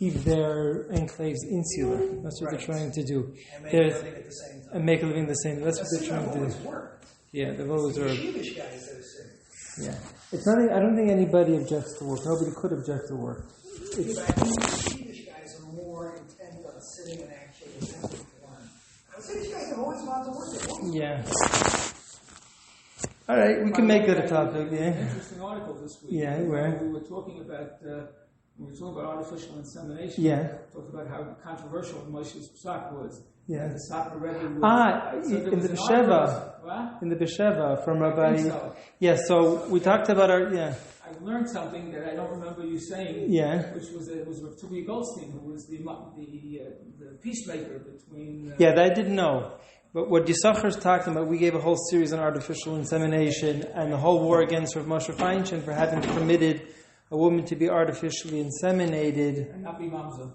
keep their enclaves insular. That's what they're trying to do. And make a living at the same time. And make a living the same. That's what they're trying to do. Worked. Yeah, they've always worked. Yiddish guys that are sick. Yeah. It's not, I don't think anybody objects to work. Nobody could object to work. But I think Yiddish guys are more intent on sitting and actually attempting to learn. Yiddish guys have always wanted to work. Yeah. All right, we can make that a topic. Yeah. An interesting article this week. Yeah, where? We were talking about artificial insemination. Yeah. We talked about how controversial Moshe's psak was. Yeah. And the Sapa Rebbe was, in the Besheva. What? In the Besheva from Rabbi. So. Yeah, so we talked about our. Yeah. I learned something that I don't remember you saying. Yeah. Which was Rabbi Goldstein, who was the peacemaker between. Yeah, that I didn't know. But what Yisachar's talking about, we gave a whole series on artificial insemination and the whole war against Rav Moshe Feinstein for having permitted a woman to be artificially inseminated and not be mamzer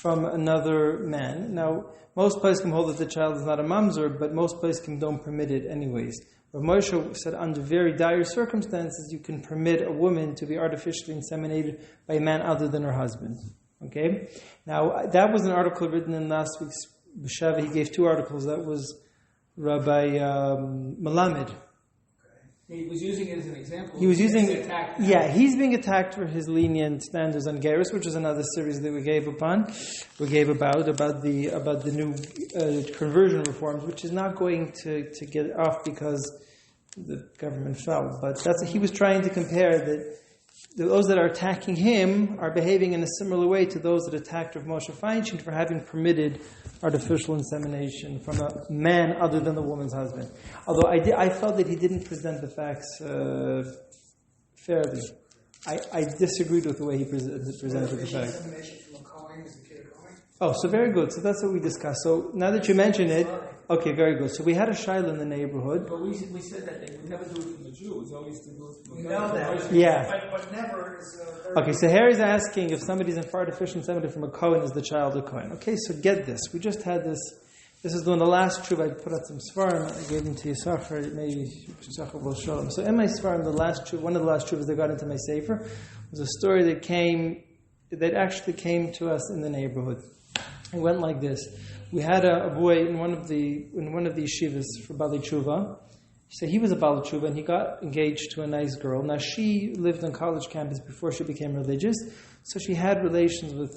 from another man. Now, most places can hold that the child is not a mamzer, but most places don't permit it anyways. Rav Moshe said under very dire circumstances, you can permit a woman to be artificially inseminated by a man other than her husband. Okay? Now, that was an article written in last week's B'Sheva. He gave two articles. That was Rabbi Melamed. He was using it as an example. He was using it. Yeah, he's being attacked for his lenient standards on Geras, which is another series that we gave upon. We gave about the new conversion reforms, which is not going to get off because the government fell. But he was trying to compare that those that are attacking him are behaving in a similar way to those that attacked Rav Moshe Feinstein for having permitted artificial insemination from a man other than the woman's husband. Although I felt that he didn't present the facts fairly. I disagreed with the way he presented the facts. Oh, so very good. So that's what we discussed. So now that you mention it, okay, very good. So we had a shiloh in the neighborhood. But we said that they would never do it from the Jew. It's always to do it from the that. Yeah. But never is... Okay, so Harry's asking if somebody's in artificial inseminated from a Kohen, is the child a Kohen? Okay, so get this. We just had this. This is one of the last truth. I put out some svarim. I gave them to Yisachar. Maybe Yisachar will show them. So in my svarim, one of the last truths that got into my sefer was a story that actually came to us in the neighborhood. It went like this. We had a boy in one of the yeshivas for Bali Tshuva. So he was a Bali Tshuva and he got engaged to a nice girl. Now she lived on college campus before she became religious, so she had relations with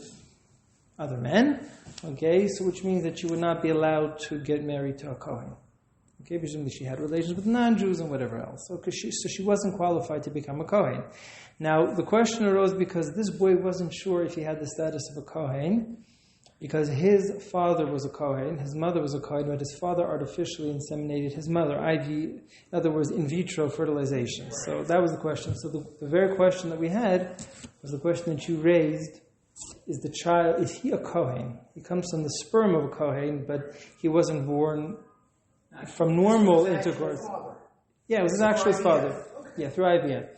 other men. Okay, so which means that she would not be allowed to get married to a Kohen. Okay, presumably she had relations with non-Jews and whatever else. So she wasn't qualified to become a Kohen. Now the question arose because this boy wasn't sure if he had the status of a Kohen, because his father was a Kohen, his mother was a Kohen, but his father artificially inseminated his mother, IV, in other words, in vitro fertilization. So that was the question. So the very question that we had was the question that you raised, is he a Kohen? He comes from the sperm of a Kohen, but he wasn't born from normal intercourse. Yeah, it was his actual father. Okay. Yeah, through IVF.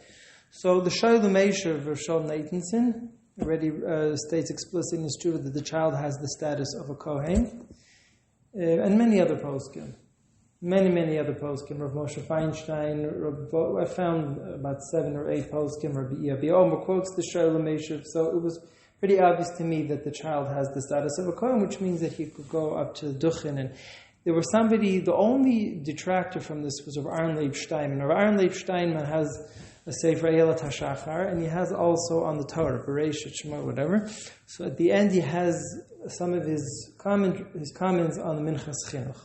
So the Shiur Meisher of Roshal Nathanson already states explicitly in his truth that the child has the status of a Kohen, and many other poskim. Many other poskim. Rav Moshe Feinstein, I found about 7 or 8 poskim. Rabbi Omer quotes the Shiur Meisher, so it was pretty obvious to me that the child has the status of a Kohen, which means that he could go up to the Duchen. And there was the only detractor from this was Rav Aaron Leib Steinman. Rav Aaron Leib Steinman has a Sefer Eyelat HaShachar, and he has also on the Torah, Bereshit, Shema, whatever. So at the end he has some of his comments on the Minchas Chinuch.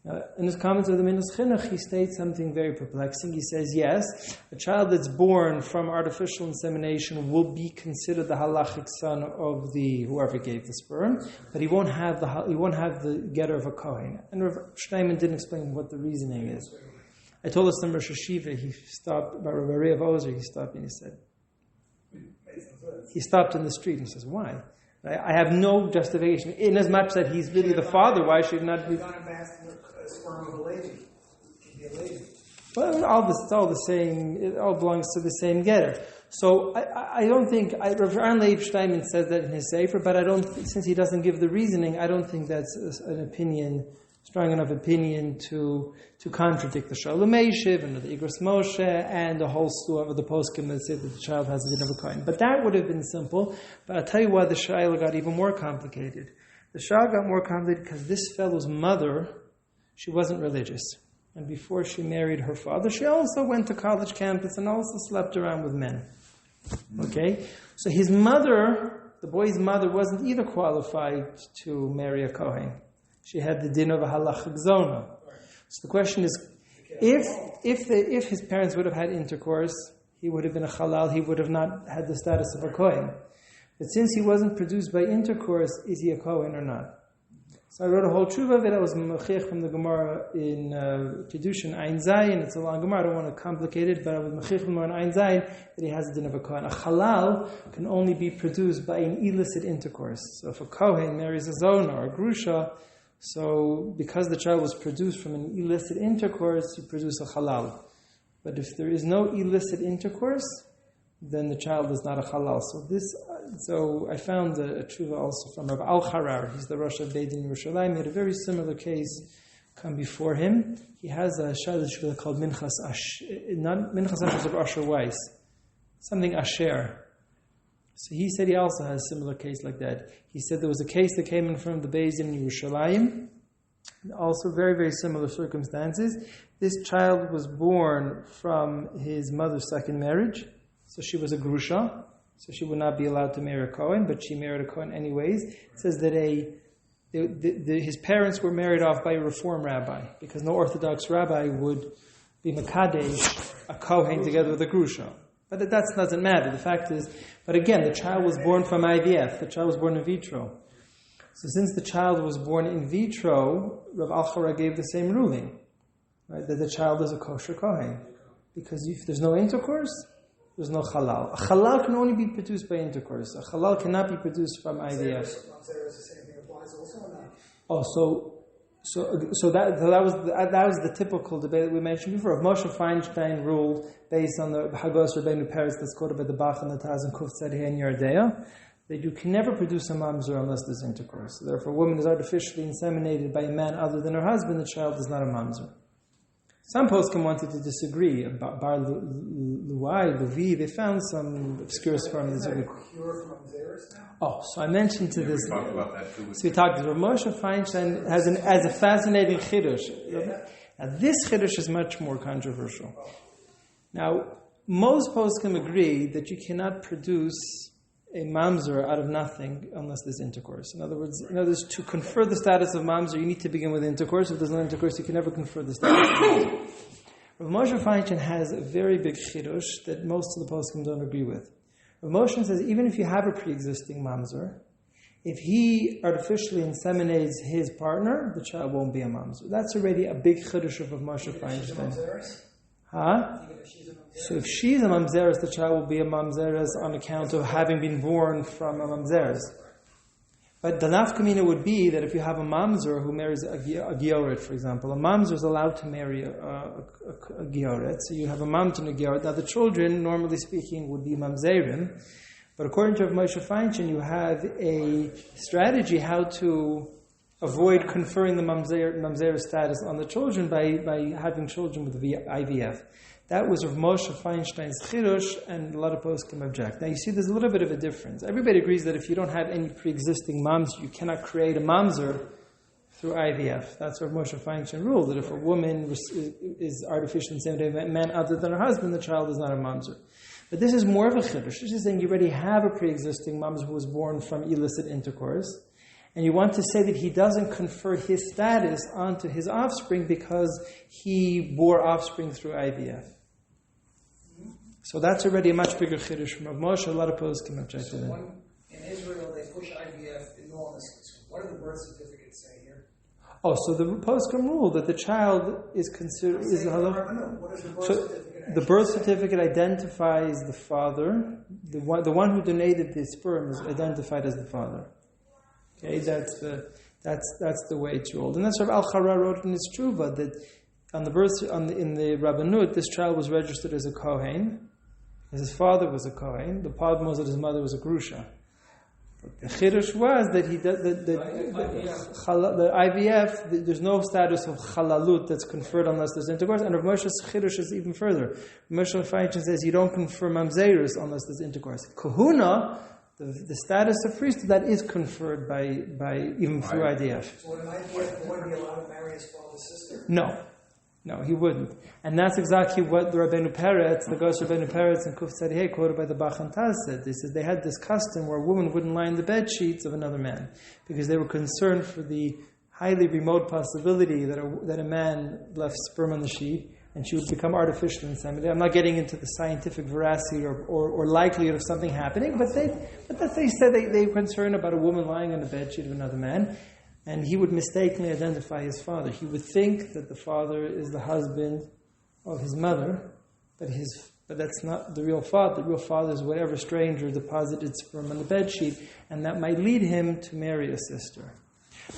Now, in his comments on the Minchas Chinuch, he states something very perplexing. He says, yes, a child that's born from artificial insemination will be considered the halachic son of the whoever gave the sperm, but he won't have the getter of a Kohen. And Rav Steinman didn't explain what the reasoning is. I told us in Rosh Hashiva, he stopped, by Rabbi Rev Ozer, he stopped and he said, he stopped in the street and says, why? I have no justification. In as much that he's really the father, why should he not be? Well, it's all the same, it all belongs to the same getter. So I don't think, Rav Aaron Leib Steinman says that in his Sefer, but since he doesn't give the reasoning, I don't think that's an opinion strong enough opinion to contradict the Shalom Meishiv and the Igros Moshe and the whole slew of the poskim that said that the child has a din of a kohen. But that would have been simple. But I'll tell you why the Shaila got even more complicated. The Shaila got more complicated because this fellow's mother, she wasn't religious. And before she married her father, she also went to college campus and also slept around with men. Okay? So his mother, the boy's mother, wasn't either qualified to marry a kohen. She had the din of a halachic zona. So the question is, if his parents would have had intercourse, he would have been a halal, he would have not had the status of a kohen. But since he wasn't produced by intercourse, is he a kohen or not? So I wrote a whole tshuva of it. I was mechich from the Gemara in Kedushin Ein Zayin. It's a long Gemara. I don't want to complicate it, but I was mechich from Ein Zayin that he has a din of a kohen. A halal can only be produced by an illicit intercourse. So if a kohen marries a zona or a grusha, so because the child was produced from an illicit intercourse, you produce a halal. But if there is no illicit intercourse, then the child is not a halal. So I found a tshuva also from Rabbi Al-Harar. He's the Rosh of Beit Din Yerushalayim. He had a very similar case come before him. He has a tshuva called Minchas Ash, not Minchas Ash of Asher Weiss, something Asher. So he said he also has a similar case like that. He said there was a case that came in from the Beis Din in Yerushalayim, also very, very similar circumstances. This child was born from his mother's second marriage, so she was a grusha, so she would not be allowed to marry a kohen, but she married a kohen anyways. It says that his parents were married off by a reform rabbi, because no Orthodox rabbi would be mekadesh a kohen together with a grusha. But that doesn't matter. The fact is, but again, the child was born from IVF. The child was born in vitro. So since the child was born in vitro, Rav Al-Chara gave the same ruling, right, that the child is a kosher kohen. Because if there's no intercourse, there's no halal. A halal can only be produced by intercourse. A halal cannot be produced from IVF. So that was the typical debate that we mentioned before. If Moshe Feinstein ruled based on the Hagos Rabbeinu Peretz that's quoted by the Bach and the Taz and Kuf Tzadeh and Yardea, that you can never produce a mamzer unless there's intercourse. So therefore, a woman is artificially inseminated by a man other than her husband, the child is not a mamzer. Some poskim wanted to disagree. Bar Luai, Levi, they found some obscure sperm. So I mentioned to this. We talked about that too. So we talked. Rav Moshe Feinstein has a fascinating chiddush. Now this chiddush is much more controversial. Now most poskim agree that you cannot produce a mamzer out of nothing unless there's intercourse. In other words, to confer the status of mamzer, you need to begin with intercourse. If there's no intercourse, you can never confer the status of mamzer. Rav Moshe Feinstein has a very big chiddush that most of the poskim don't agree with. Rav Moshe says even if you have a pre-existing mamzer, if he artificially inseminates his partner, the child won't be a mamzer. That's already a big chiddush of Rav Moshe Feinstein. So if she's a mamzeres, the child will be a mamzeres on account of having been born from a mamzeres. But the nafkamina would be that if you have a mamzer who marries a gioret, for example, a mamzer is allowed to marry a gioret, so you have a mamzer and a gioret. Now the children, normally speaking, would be mamzerim, but according to Rav Moshe Feinstein, you have a strategy how to avoid conferring the mamzer status on the children by having children with IVF. That was Rav Moshe Feinstein's chidush, and a lot of poskim object. Now you see there's a little bit of a difference. Everybody agrees that if you don't have any pre-existing mamzer, you cannot create a mamzer through IVF. That's Rav Moshe Feinstein ruled, that if a woman is artificially inseminated by a man other than her husband, the child is not a mamzer. But this is more of a chidush. This is saying you already have a pre-existing mamzer who was born from illicit intercourse, and you want to say that he doesn't confer his status onto his offspring because he bore offspring through IVF. So that's already a much bigger chiddush from Rav Moshe. A lot of poskim object to that. In Israel, they push IVF enormously. So what do the birth certificates say here? So the poskim rule that the child is considered is a halal. What is the birth certificate? The birth certificate identifies the father. The one who donated the sperm is identified as the father. Okay, that's the way it's ruled, and that's what Al-Chara wrote in his Tshuva that in the Rabbanut, this child was registered as a kohen. His father was a kohen. The problem was that his mother was a grusha. The Chiddush was that the IVF, there's no status of Chalalut that's conferred unless there's intercourse, and Rav Moshe's Chiddush is even further. Moshe Feinstein says you don't confer Mamzerus unless there's intercourse. Kahuna, the status of priesthood, that is conferred by even through IVF. So would an IVF boy be allowed to marry his father's sister? No, he wouldn't. And that's exactly what the Rabbeinu Peretz, the Ghost Rabbeinu Peretz and Kuf Tzadihei, quoted by the Bachan Taz, said. They said they had this custom where a woman wouldn't lie in the bed sheets of another man because they were concerned for the highly remote possibility that a man left sperm on the sheet and she would become artificial inseminated. I'm not getting into the scientific veracity or likelihood of something happening, but they said they were concerned about a woman lying on the bed sheet of another man. And he would mistakenly identify his father. He would think that the father is the husband of his mother, but that's not the real father. The real father is whatever stranger deposited sperm on the bedsheet, and that might lead him to marry a sister,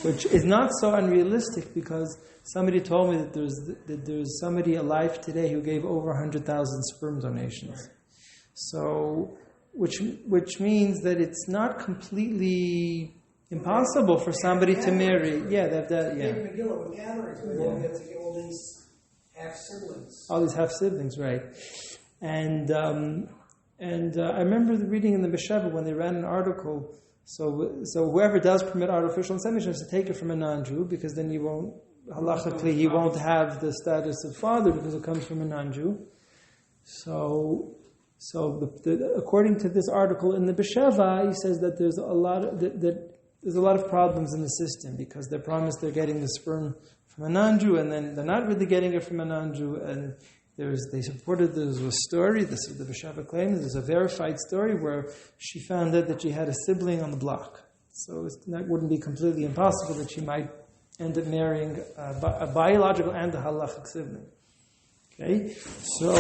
which is not so unrealistic because somebody told me that there's somebody alive today who gave over 100,000 sperm donations. So, which means that it's not completely impossible for somebody to marry. Yeah, yeah. Megillah with gatherings, where they all get to get all these half siblings. All these half siblings, right? And I remember reading in the Besheva when they ran an article. So whoever does permit artificial insemination has to take it from a non-Jew because then he won't have the status of father because it comes from a non-Jew. So according to this article in the Besheva, he says that there's a lot of problems in the system because they're promised they're getting the sperm from a non-Jew and then they're not really getting it from a non-Jew. And there was a story, the Besheva claims, there's a verified story where she found out that she had a sibling on the block. So that wouldn't be completely impossible that she might end up marrying a biological and a halachic sibling. Okay, so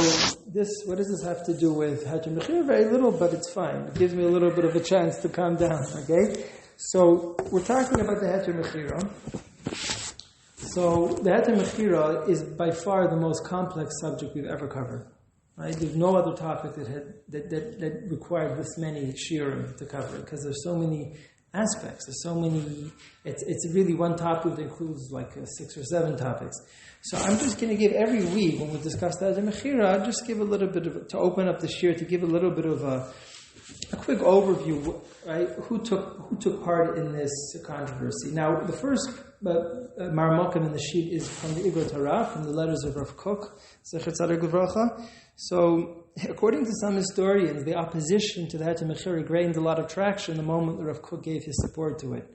what does this have to do with Heter Mechira? Very little, but it's fine. It gives me a little bit of a chance to calm down, okay? So we're talking about the Heter Mechira. So the Heter Mechira is by far the most complex subject we've ever covered. Right? There's no other topic that required this many shiurim to cover because there's so many aspects. There's so many. It's really one topic that includes like 6 or 7 topics. So I'm just going to give every week when we discuss the Heter Mechira, I'll just give a little bit of to open up the shiur to give a little bit of a quick overview, right? Who took part in this controversy? Now, the first marmokim in the sheet is from the Igrot Torah, from the letters of Rav Kook, Zecher Tzaddik Livracha. So, according to some historians, the opposition to the Heter Mechira gained a lot of traction the moment that Rav Kook gave his support to it,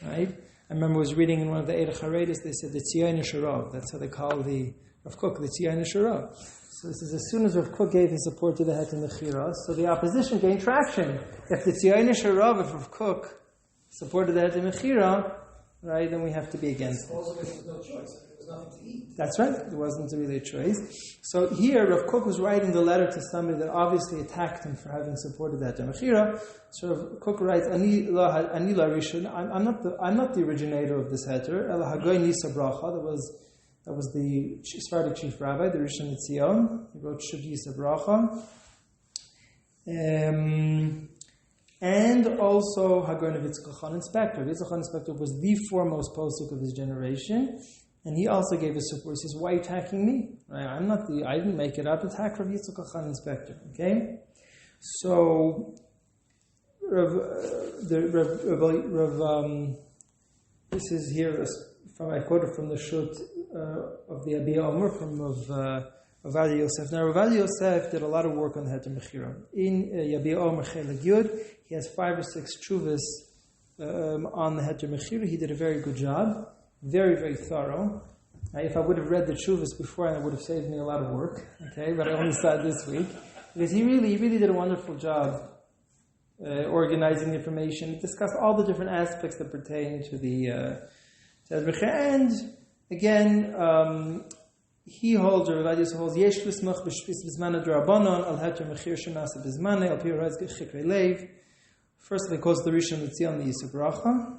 right? I remember I was reading in one of the Eid HaCharedos, they said the Tzion Sharav. That's how they call the Rav Kook, the Tzion Sharav. So this is as soon as Rav Kook gave his support to the Heter Mechira, so the opposition gained traction. If the Tzion Sharav, if Rav Kook supported the Heter Mechira, right, then we have to be against it. Supposedly there was no choice. There was nothing to eat. That's right. There wasn't really a choice. So here, Rav Kook was writing the letter to somebody that obviously attacked him for having supported the Heter Mechira. So Rav Kook writes, Ani la rishon. I'm not the originator of this Heter. Ela hagoy nisa bracha. That was the Sephardic chief rabbi, the Rishon LeZion. He wrote Shav Yisa Bracha. And also Hagon of Yitzchak Chan Inspector. Yitzchak Chan Inspector was the foremost posuk of his generation. And he also gave his support. He says, why are you attacking me? I didn't make it up. Attack Rav Yitzchak Chan Inspector. Okay? So, this is here, I quoted from the Shut of the Abi Omer from Rabbi Yosef. Now, Rabbi Yosef did a lot of work on the Heter Mechira. In Yabi Omer Chelik Yud, he has 5 or 6 tshuvas on the Heter Mechira. He did a very good job, very, very thorough. If I would have read the tshuvas before, it would have saved me a lot of work. Okay, but I only saw it this week because he really did a wonderful job organizing the information. He discussed all the different aspects that pertain to the Heter Mechira. And again, he holds, or Rabbi Yosef holds, Yesh l'smach b'shvis b'zman d'Rabbanon al Heter Mechira shenasa b'zmanei al pi Raz Chikrei Leiv. First, he quotes the Rishon LeZion, the Yisa Bracha,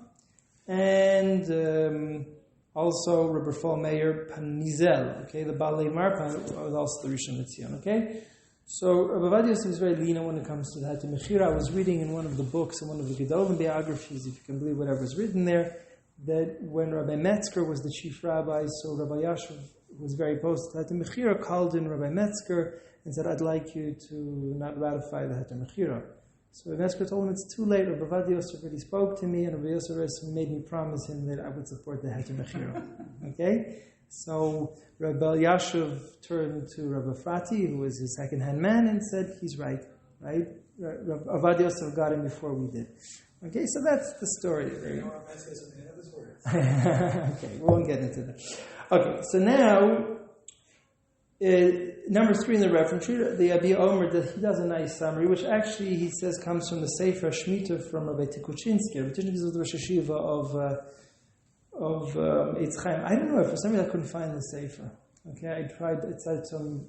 and also Rabbi Fall Meir Panizel. Okay, the Balei Marpan was also the Rishon LeZion. Okay, So Rabbi Yosef is very lenient when it comes to the Heter Mechira. I was reading in one of the books, in one of the Gedolim biographies, if you can believe whatever was written there, that when Rabbi Metzger was the chief rabbi, so Rabbi Yashuv was very opposed to the Heter Mechira, called in Rabbi Metzger and said, I'd like you to not ratify the Heter Mechira. So Rabbi Metzger told him it's too late. Rabbi Yosef already spoke to me, and Rabbi Yosef made me promise him that I would support the Heter Mechira. Okay? So Rabbi Yashuv turned to Rabbi Frati, who was his second-hand man, and said, he's right. Rabbi Yosef got him before we did. Okay, so that's the story. Right? Okay, we won't get into that. Okay, so now, number 3 in the reference sheet, the Abi Omer, that he does a nice summary, which actually he says comes from the Sefer Shemitah from Rabbi Tikuchinsky. Rabbi Tikuchinsky was the Rosh Hashiva of Eitz Chaim. I don't know, for some reason I couldn't find the Sefer. Okay, I tried, it's had some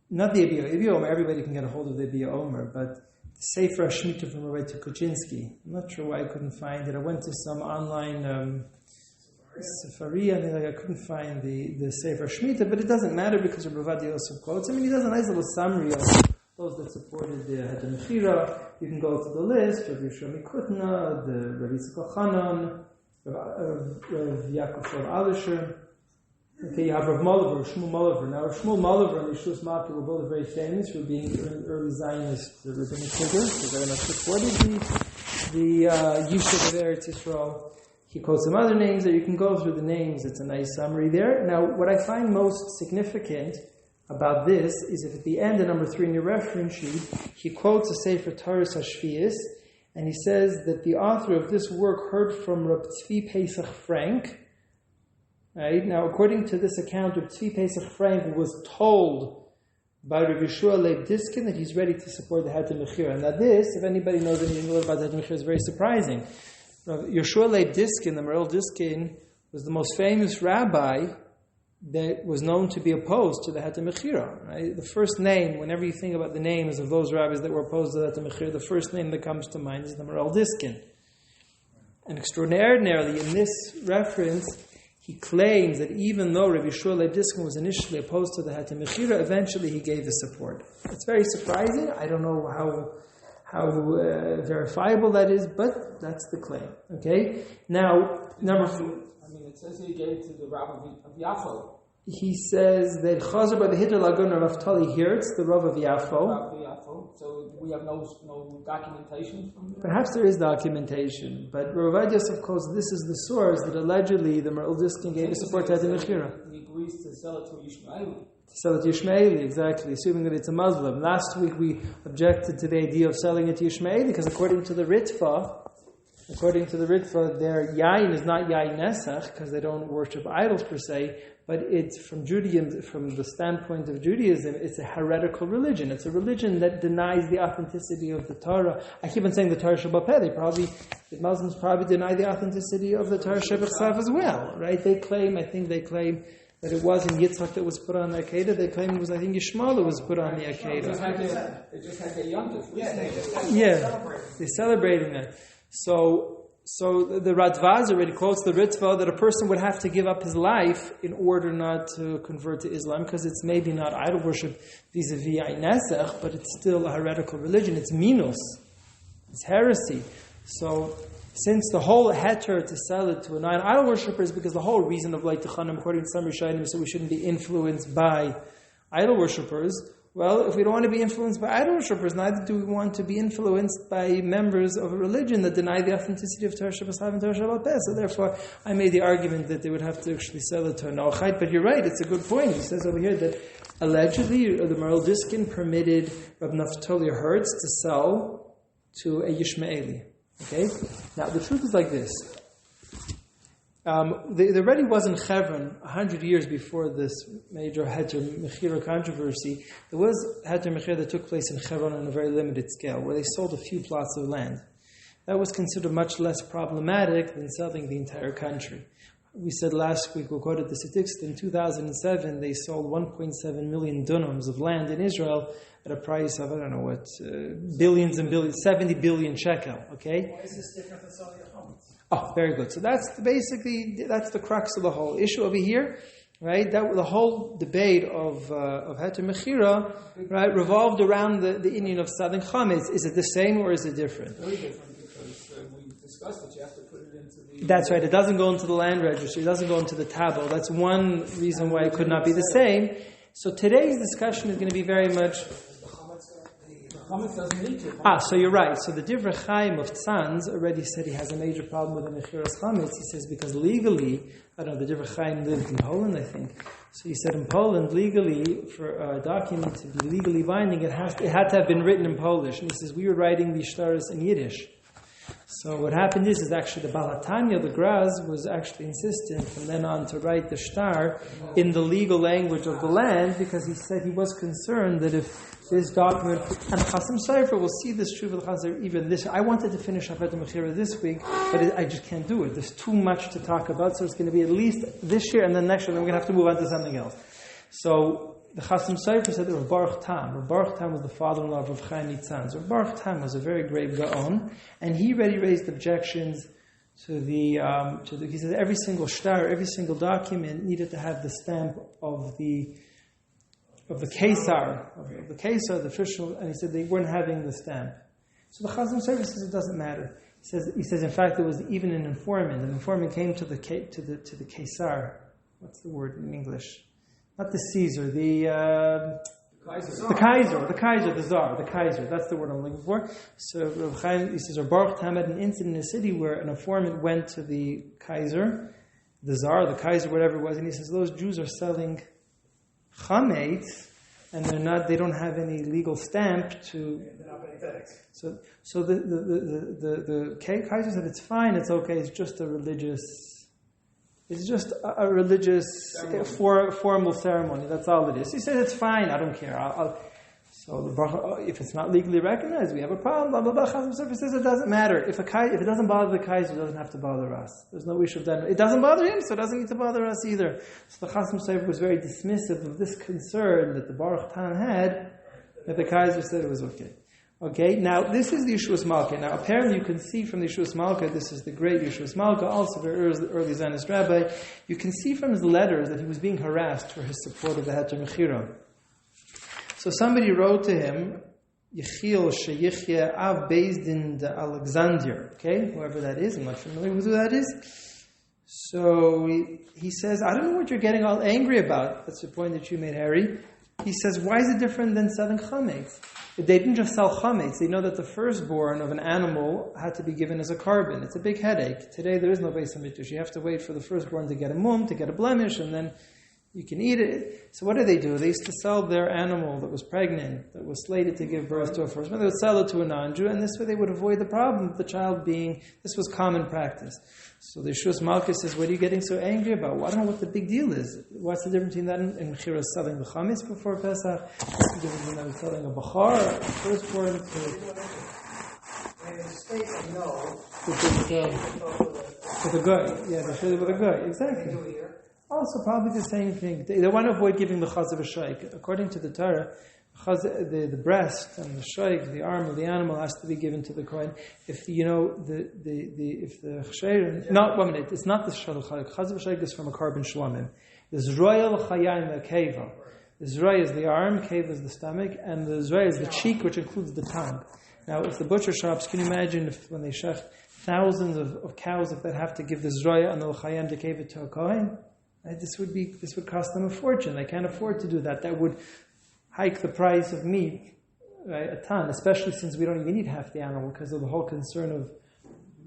not the Abi Omer, everybody can get a hold of the Abi Omer, but the Sefer Shemitah from Rabbi Tikuchinsky. I'm not sure why I couldn't find it. I went to some online Safari, and I couldn't find the Sefer Shemitah, but it doesn't matter because Rabbi Yosef quotes. I mean, he does a nice little summary of those that supported the Heter Mechira. You can go to the list: Rabbi Shlomi Kutna, the Rabbi Yitzchak Chanan, Rav Yaakov Shlomo Alisher. Okay, you have Rav Moliver, Shmuel Moliver. Now, Shmuel Moliver and Yeshua Maki were both very famous for being early Zionist rabbinic figures. They very much supported the Yishuv of Eretz Yisrael. He quotes some other names there. You can go through the names. It's a nice summary there. Now, what I find most significant about this is if at the end of number 3 in your reference sheet, he quotes a Sefer Torah Hashvius, and he says that the author of this work heard from Reb Tzvi Pesach Frank. Right? Now, according to this account, Reb Tzvi Pesach Frank was told by Rabbi Yeshua Leib Diskin that he's ready to support the Heter Mechira. Now this, if anybody knows anything about the Heter Mechira, is very surprising. Yeshua Leib Diskin, the Merel Diskin, was the most famous rabbi that was known to be opposed to the Heter Mechira. Right? The first name, whenever you think about the names of those rabbis that were opposed to the Heter Mechira, the first name that comes to mind is the Merel Diskin. And extraordinarily, in this reference, he claims that even though Rabbi Yeshua Leib Diskin was initially opposed to the Heter Mechira, eventually he gave his support. It's very surprising. I don't know how verifiable that is, but that's the claim. Okay? Now, number 4. I mean, it says he gave to the Rabbi of Yafo. He says that Chazer by the Heter Lagun of Naftali Hertz, the Rav of Yafo. So we have no documentation from there? Perhaps there is documentation, but Rav Yosef quotes this is the source that allegedly the Merel Diskin gave his support to Heter Mechira. He agrees to sell it to Yishmaeli. Sell it to Yishmaeli, exactly, assuming that it's a Muslim. Last week we objected to the idea of selling it to Yishmaeli because according to the Ritva, their yain is not yain nesach because they don't worship idols per se, but it's from Judaism, from the standpoint of Judaism, it's a heretical religion. It's a religion that denies the authenticity of the Torah. I keep on saying the Torah Shabbat Peh. The Muslims probably deny the authenticity of the Torah Shabbat Chav as well, right? They claim that it wasn't Yitzchak that was put on the Akedah. They claim it was, I think, Yishmael that was put on the Akedah. They just had their yontif. They're celebrating that. So the Radvaz already quotes the Ritva that a person would have to give up his life in order not to convert to Islam, because it's maybe not idol worship vis-a-vis Nesach, but it's still a heretical religion. It's minus. It's heresy. So since the whole heter to sell it to a non-idol worshipper is because the whole reason of Leit Techanim, according to some Rishonim, is so we shouldn't be influenced by idol worshippers. Well, if we don't want to be influenced by idol worshippers, neither do we want to be influenced by members of a religion that deny the authenticity of Torah Shabbat Chav and Torah Shabbat Peh. So therefore, I made the argument that they would have to actually sell it to a Noachite. But you're right, it's a good point. He says over here that allegedly the Merel Diskin permitted Rab Naftali Hertz to sell to a Yishmaeli. Okay? Now, the truth is like this. There already was in Chevron, 100 years before this major Heter Mechira controversy, there was Heter Mechira that took place in Chevron on a very limited scale, where they sold a few plots of land. That was considered much less problematic than selling the entire country. We said last week, we quoted the statistics, in 2007 they sold 1.7 million dunams of land in Israel at a price of, billions and billions, 70 billion shekel, okay? Why is this different than selling a home? Oh, very good. So that's the crux of the whole issue over here. right? That the whole debate of Heter Mechira, right, revolved around the Indian of selling chametz. Is it the same or is it different? Very different because we discussed that you have to put it into the. That's right. It doesn't go into the land registry. It doesn't go into the tabel. That's one reason why it could not be the same. So today's discussion is going to be very much. So you're right. So the Divrei Chaim of Tzanz already said he has a major problem with the Mechiras Chametz. He says because legally, I don't know, the Divrei Chaim lived in Poland, I think. So he said in Poland, legally, for a document to be legally binding, it had to have been written in Polish. And he says, we were writing these shtaros in Yiddish. So what happened is actually the Baal HaTanya, the Graz, was actually insistent from then on to write the shtar in the legal language of the land because he said he was concerned that if this document, and Chasam Sofer will see this true for the Chasam even this. I wanted to finish up at the Mechira this week, but I just can't do it. There's too much to talk about, so it's going to be at least this year and then next year, then we're going to have to move on to something else. So the Chasam Sofer said that Rav Baruch Tam. Rav Baruch Tam was the father-in-law of Rav Chaim Yitzhak. Rav Baruch Tam was a very great Gaon, and he already raised objections to the he said every single shtar, every single document needed to have the stamp of the Kesar, the official, and he said they weren't having the stamp. So the Chasam Sofer says it doesn't matter. He says in fact there was even an informant. An informant came to the Kesar. What's the word in English? Not the Caesar, the Kaiser, the Tsar, the Kaiser. That's the word I'm looking for. So Rav Chaim, he says, Baruch Tam had an incident in a city where an informant went to the Kaiser, the Tsar, the Kaiser, whatever it was, and he says those Jews are selling chametz, and they don't have any legal stamp to. So the Kaiser said it's fine, it's okay, it's just a religious formal ceremony. That's all it is. He said it's fine, I don't care. So if it's not legally recognized, we have a problem. Blah blah blah. Chasam Sofer says it doesn't matter. If it doesn't bother the Kaiser, it doesn't have to bother us. There's no issue of that. It doesn't bother him, so it doesn't need to bother us either. So the Chasam Sofer was very dismissive of this concern that the Baruch Tan had, that the Kaiser said it was okay. Okay, now this is the Yeshuas Malka. Now apparently you can see from the Yeshuas Malka, this is the great Yeshuas Malka, also very early Zionist Rabbi, you can see from his letters that he was being harassed for his support of the Heter Mechira. So somebody wrote to him, Yechiel Sheyichye Av Bezdin de Alexander, okay, whoever that is, I'm not familiar with who that is. So he says, I don't know what you're getting all angry about. That's the point that you made, Harry. He says, why is it different than selling chametz? They didn't just sell chametz. They know that the firstborn of an animal had to be given as a carbon. It's a big headache. Today there is no Beis HaMikdash. You have to wait for the firstborn to get a mum, to get a blemish, and then you can eat it. So what do? They used to sell their animal that was pregnant, that was slated to give birth to a firstborn. They would sell it to a non-Jew, and this way they would avoid the problem of the child being, this was common practice. So the Yeshuas Malka says, what are you getting so angry about? Well, I don't know what the big deal is. What's the difference between that and Mechira selling the chametz before Pesach? What's the difference between that selling a bachar, a firstborn? In the States, I know. With a guy. Yeah, they should it with a guy. Exactly. Also, probably the same thing. They want to avoid giving the chazav shaykh. According to the Torah, the breast and the shaykh, the arm of the animal, has to be given to the kohen. If if the chayrim, not 1 minute, it's not the shayk. Chazav shaykh is from a carbon shlamim. The zroya l'chayim keva. The zroya is the arm, keva is the stomach, and the zroya is the cheek, which includes the tongue. Now, if the butcher shops, can you imagine if when they shech thousands of cows, if they'd have to give the zroya and the l'chayim to keva to a kohen? This would cost them a fortune. They can't afford to do that. That would hike the price of meat, right, a ton, especially since we don't even eat half the animal because of the whole concern of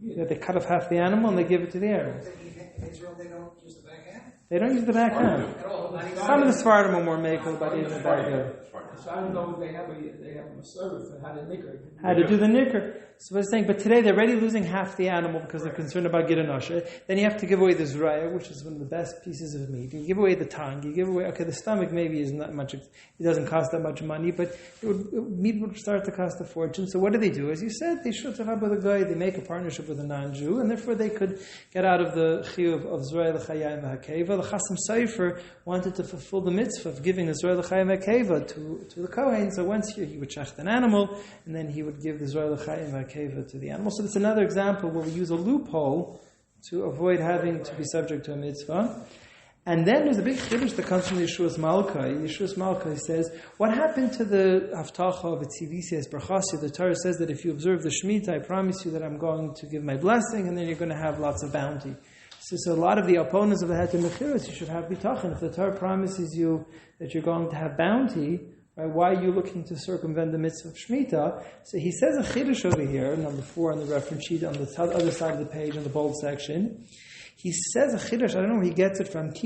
they cut off half the animal and they give it to the Arabs. In Israel, they don't use the back half? They don't use the back half. Some of the Sephardim are more makel, but even the back half. So I don't know if they have a service for how to nicker. How to do the nicker. So I was saying, but today they're already losing half the animal because they're concerned about getting usher. Then you have to give away the zraya, which is one of the best pieces of meat. You give away the tongue. You give away, the stomach maybe is not much, it doesn't cost that much money, but meat would start to cost a fortune. So what do? As you said, they should have with a guy, they make a partnership with a non-Jew, and therefore they could get out of the chiyuv of zraya l'chayim ha'keva. The Chasam Sofer wanted to fulfill the mitzvah of giving the zraya l'chayim ha'keva to the Kohen. So once he would shecht an animal, and then he would give the zraya l'chayim ha'keva to the animal. So it's another example where we use a loophole to avoid having to be subject to a mitzvah. And then there's a big chiddush that comes from Yeshua's Malkai. Yeshua's Malkai says, what happened to the Haftacha of Tzivisias Brachasi? The Torah says that if you observe the Shemitah, I promise you that I'm going to give my blessing, and then you're going to have lots of bounty. So a lot of the opponents of the Heter Mechiras, you should have bitachon. If the Torah promises you that you're going to have bounty, right, why are you looking to circumvent the mitzvah of Shemitah? So he says a chiddush over here, number 4 on the reference sheet, on the other side of the page, in the bold section. He says a chiddush, I don't know where he gets it from. If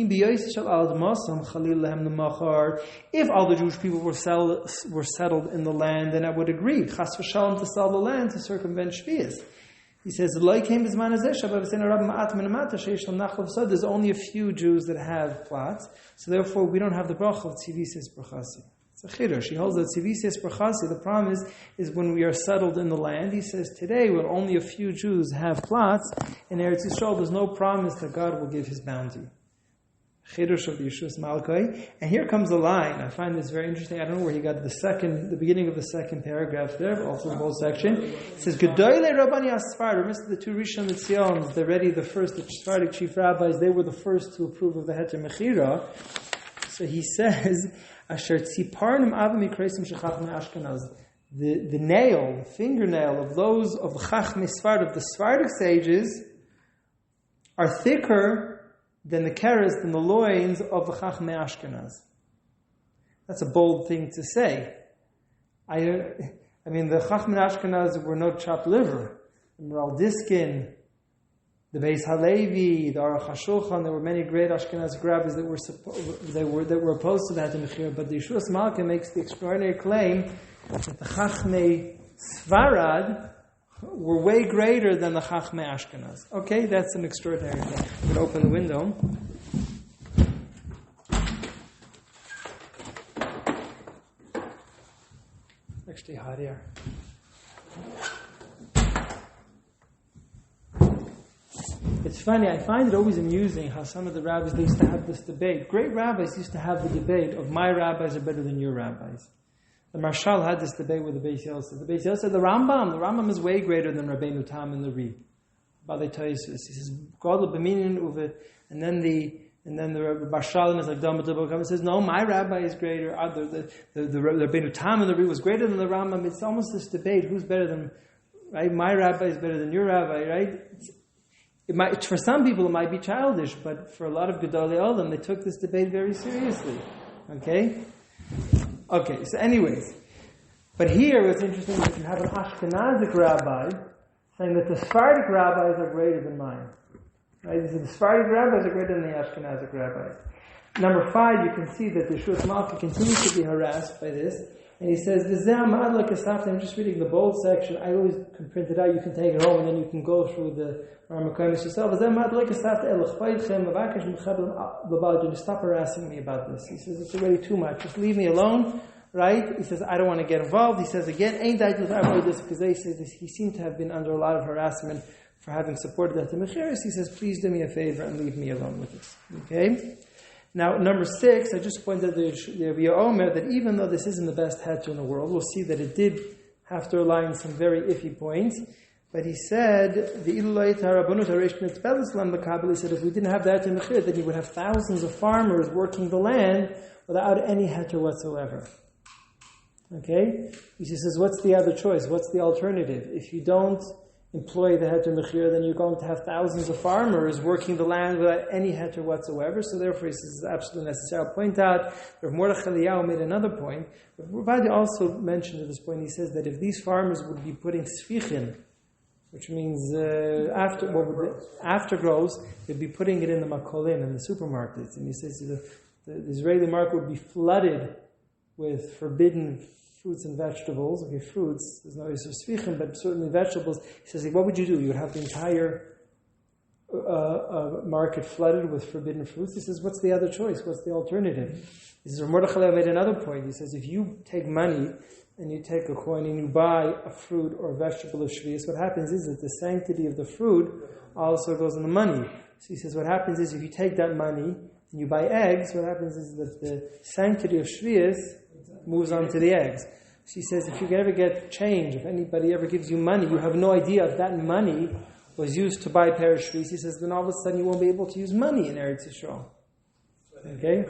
all the Jewish people were settled in the land, then I would agree. Chas v'shalom, to sell the land to circumvent Shvius. He says, there's only a few Jews that have plots, so therefore we don't have the bracha of tzivisias brachasi. It's a chiddush. He holds that tzivisias brachasi, the promise is when we are settled in the land. He says, today when only a few Jews have plots, in Eretz Yisrael there's no promise that God will give his bounty. Chiddush of the Yeshua's Malkai. And here comes a line. I find this very interesting. I don't know where he got the beginning of the second paragraph there, but also the whole section. It says, Gedoyle Rabbani Asfar. Remember the two Rishon LeZion, the Sephardic chief rabbis, they were the first to approve of the Heter Mechira. So he says, Asher Tziparnim Avim Mikreisim Shechachmei Ashkenaz. The nail, the fingernail of those of the Chachmei Sfard, of the Sephardic sages, are thicker than the keres, than the loins of the Chachmei Ashkenaz. That's a bold thing to say. I mean, the Chachmei Ashkenaz were no chopped liver. The Moral Diskin, the Beis Halevi, the Aruch HaShulchan, there were many great Ashkenazic rabbis that were opposed to that in Mechira. But the Yeshua's Malka makes the extraordinary claim that the Chachmei Sfarad were way greater than the Chachmei Ashkenaz. Okay, that's an extraordinary thing. I'm going to open the window. It's actually hot here. It's funny, I find it always amusing how some of the rabbis, they used to have this debate. Great rabbis used to have the debate of my rabbis are better than your rabbis. The Marshal had this debate with the Beis Yosef. The Beis Yosef said, the Rambam is way greater than Rabbeinu Tam and the Ri. Balei Toisus. He says, Godel b'minin uve, and then the Marshal is like Dama says, no, my rabbi is greater. The Rabbeinu Tam and the Ri was greater than the Rambam. It's almost this debate: who's better than, right? My rabbi is better than your rabbi, right? For some people it might be childish, but for a lot of Gedolei Olam, they took this debate very seriously. Okay, so anyways, but here what's interesting is that you have an Ashkenazic rabbi saying that the Sephardic rabbis are greater than mine. Right? He said the Sephardic rabbis are greater than the Ashkenazic rabbis. Number 5, you can see that the Yeshua's Malka continues to be harassed by this, and he says, I'm just reading the bold section. I always can print it out, you can take it home, and then you can go through the Ramakonis yourself. Stop harassing me about this. He says, it's already too much. Just leave me alone, right? He says, I don't want to get involved. He says, again, ain't that this, because they say this, he seemed to have been under a lot of harassment for having supported that to Mechiris. He says, please do me a favor and leave me alone with this. Okay? Now, number 6, I just pointed out the Rabbi Omer that even though this isn't the best Heter in the world, we'll see that it did have to rely on some very iffy points. But he said, he said, if we didn't have that in Mechir, then you would have thousands of farmers working the land without any Heter whatsoever. Okay? He says, what's the other choice? What's the alternative? If you don't employ the Heter Mechir, then you're going to have thousands of farmers working the land without any Heter whatsoever. So therefore, he says it's absolutely necessary. I'll point out, Rav Mordechai Eliyahu made another point. But Rabbi also mentioned at this point, he says that if these farmers would be putting sfichin, which means aftergrowth, they'd be putting it in the makolim, in the supermarkets. And he says the Israeli market would be flooded with forbidden fruits and vegetables. Okay, fruits, there's no use of svichim, but certainly vegetables. He says, what would you do? You would have the entire market flooded with forbidden fruits. He says, what's the other choice? What's the alternative? He says, Mordechai made another point. He says, if you take money and you take a coin and you buy a fruit or a vegetable of Shvius, what happens is that the sanctity of the fruit also goes in the money. So he says, what happens is if you take that money and you buy eggs, what happens is that the sanctity of Shvius moves on to the eggs. So he says, if you ever get change, if anybody ever gives you money, you have no idea if that money was used to buy a pair of Shvius. He says, then all of a sudden you won't be able to use money in Eretz Yisrael. Okay?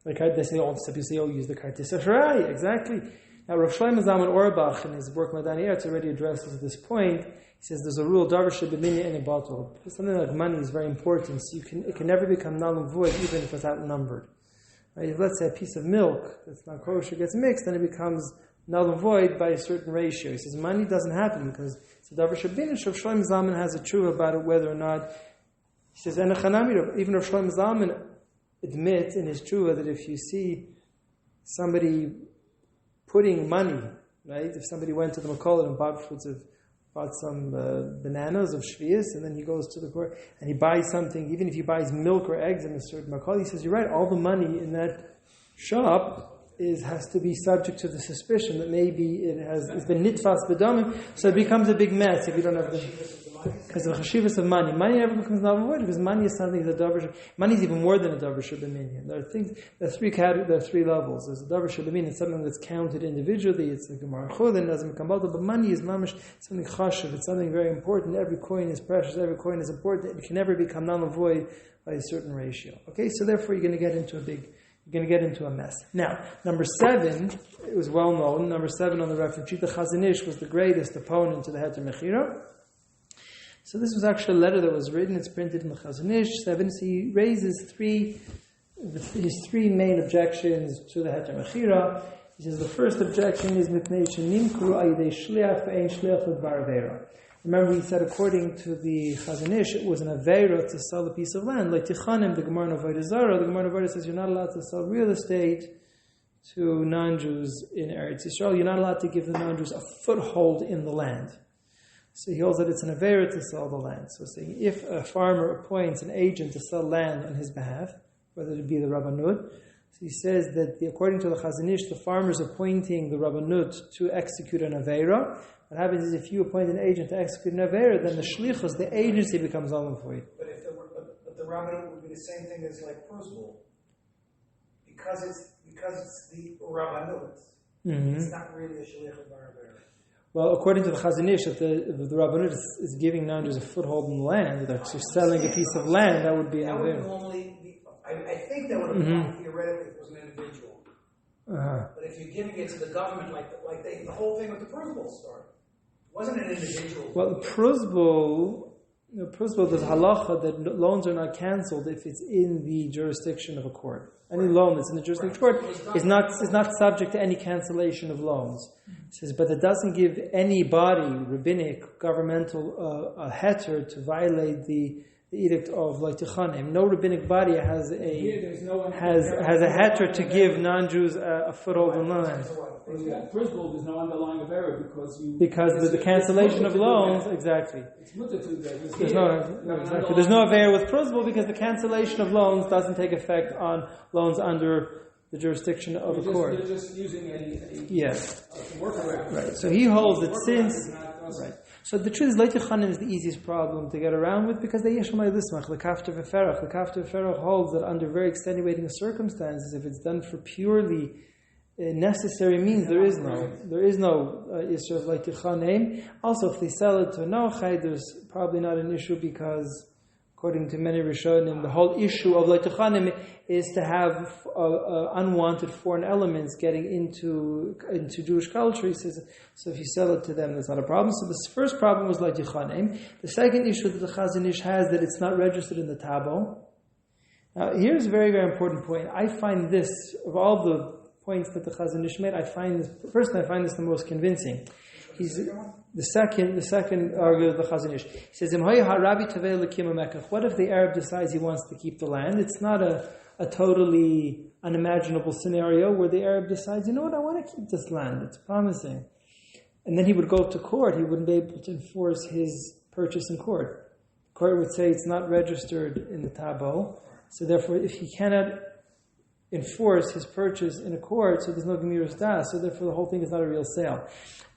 Like they say, use the Kartis Ashrai. Exactly. Now, Rav Shlomo Zalman Auerbach in his work Madani Eretz already addresses this point. He says there's a rule, Davar Shebiminya in a bottle. Something like money is very important, so it can never become null and void even if it's outnumbered. Right? If let's say a piece of milk that's not kosher gets mixed, then it becomes null and void by a certain ratio. He says money doesn't happen because it's a Davar Shebiminya. Rav Shlomo Zalman has a truth about it whether or not. He says, even Rav Shlomo Zalman admits in his truth that if you see somebody putting money, right? If somebody went to the Makolah and bought some bananas of Shvius, and then he goes to the court and he buys something, even if he buys milk or eggs in a certain Makolah, he says, you're right, all the money in that shop has to be subject to the suspicion that maybe it's been nitfas b'damim, so it becomes a big mess if you don't have because of the chashivas of money. Money never becomes null and void because money is something that money is even more than a davar sheb'minyan. There are three levels. There's a davar sheb'minyan, it's something that's counted individually. It's like a marachud and doesn't become multiple. But money is mamish something chashiv. It's something very important. Every coin is precious. Every coin is important. It can never become null and void by a certain ratio. Okay, so therefore you're going to get into a mess. Now, number 7, it was well known. Number 7 on the reference sheet, the Chazon Ish was the greatest opponent to the Heter Mechira. So this was actually a letter that was written. It's printed in the Chazon Ish 7. So he raises his three main objections to the Heter Mechira. He says the first objection is Mipnei Shenimkru Ayidei Shliach Ve'ein Shliach L'Dvar Aveira. Remember, he said according to the Chazon Ish, it was an aveira to sell a piece of land. Like Tichanim, the Gemara in Avodah Zarah, the Gemara in Avodah says you're not allowed to sell real estate to non-Jews in Eretz Yisrael. You're not allowed to give the non-Jews a foothold in the land. So he holds that it's an aveira to sell the land. So saying if a farmer appoints an agent to sell land on his behalf, whether it be the Rabbanut, so he says that according to the Chazon Ish, the farmer is appointing the Rabbanut to execute an aveira. What happens is if you appoint an agent to execute an aveira, then the shlichus, the agency, becomes null and void. But the Rabbanut would be the same thing as like prosbul, because it's the Rabbanut. Mm-hmm. It's not really a shlich of aveira. Well, according to the Chazon Ish, if the Rabbanut is giving non-Jews a foothold in the land, that they're selling a piece of land, that would be an aveira. I think that would apply theoretically if it was an individual. Uh-huh. But if you're giving it to the government, the whole thing with the prosbul started. It wasn't an individual. Well, the prosbul, there's halacha that loans are not cancelled if it's in the jurisdiction of a court. Any loan that's in the jurisdiction of a court is not subject to any cancellation of loans. It says, but it doesn't give any body, rabbinic, governmental, a heter to violate the edict of Tichanim. No rabbinic body has a heter to give non-Jews a foothold in the land. Prosbul, there's no underlying affair because the cancellation of loans, exactly. It's mutter There's no affair with prosbul because the cancellation of loans doesn't take effect on loans under the jurisdiction of a court. You're just using a workaround. Right. So he holds that since right. So the truth is, Leitichanim is the easiest problem to get around with because they yeshmai lismach lekafter v'ferach. Lekafter v'ferach holds that under very extenuating circumstances, if it's done for purely necessary means, there is no issue of Leitichanim. Also, if they sell it to a noachai, there's probably not an issue because, according to many Rishonim, the whole issue of Leitichanim is to have unwanted foreign elements getting into Jewish culture. He says, so if you sell it to them, that's not a problem. So the first problem was Leitichanim. The second issue that the Chazon Ish has, that it's not registered in the Tabo. Now, here's a very, very important point. I find this, of all the points that the Chazon Ish made, I find this the most convincing. He's the second argument of the Chazon Ish. He says, what if the Arab decides he wants to keep the land? It's not a totally unimaginable scenario where the Arab decides, you know what, I want to keep this land. It's promising. And then he would go to court. He wouldn't be able to enforce his purchase in court. The court would say it's not registered in the Tabo. So therefore, if he cannot enforce his purchase in a court, so there's no Gemiras Das, so therefore the whole thing is not a real sale.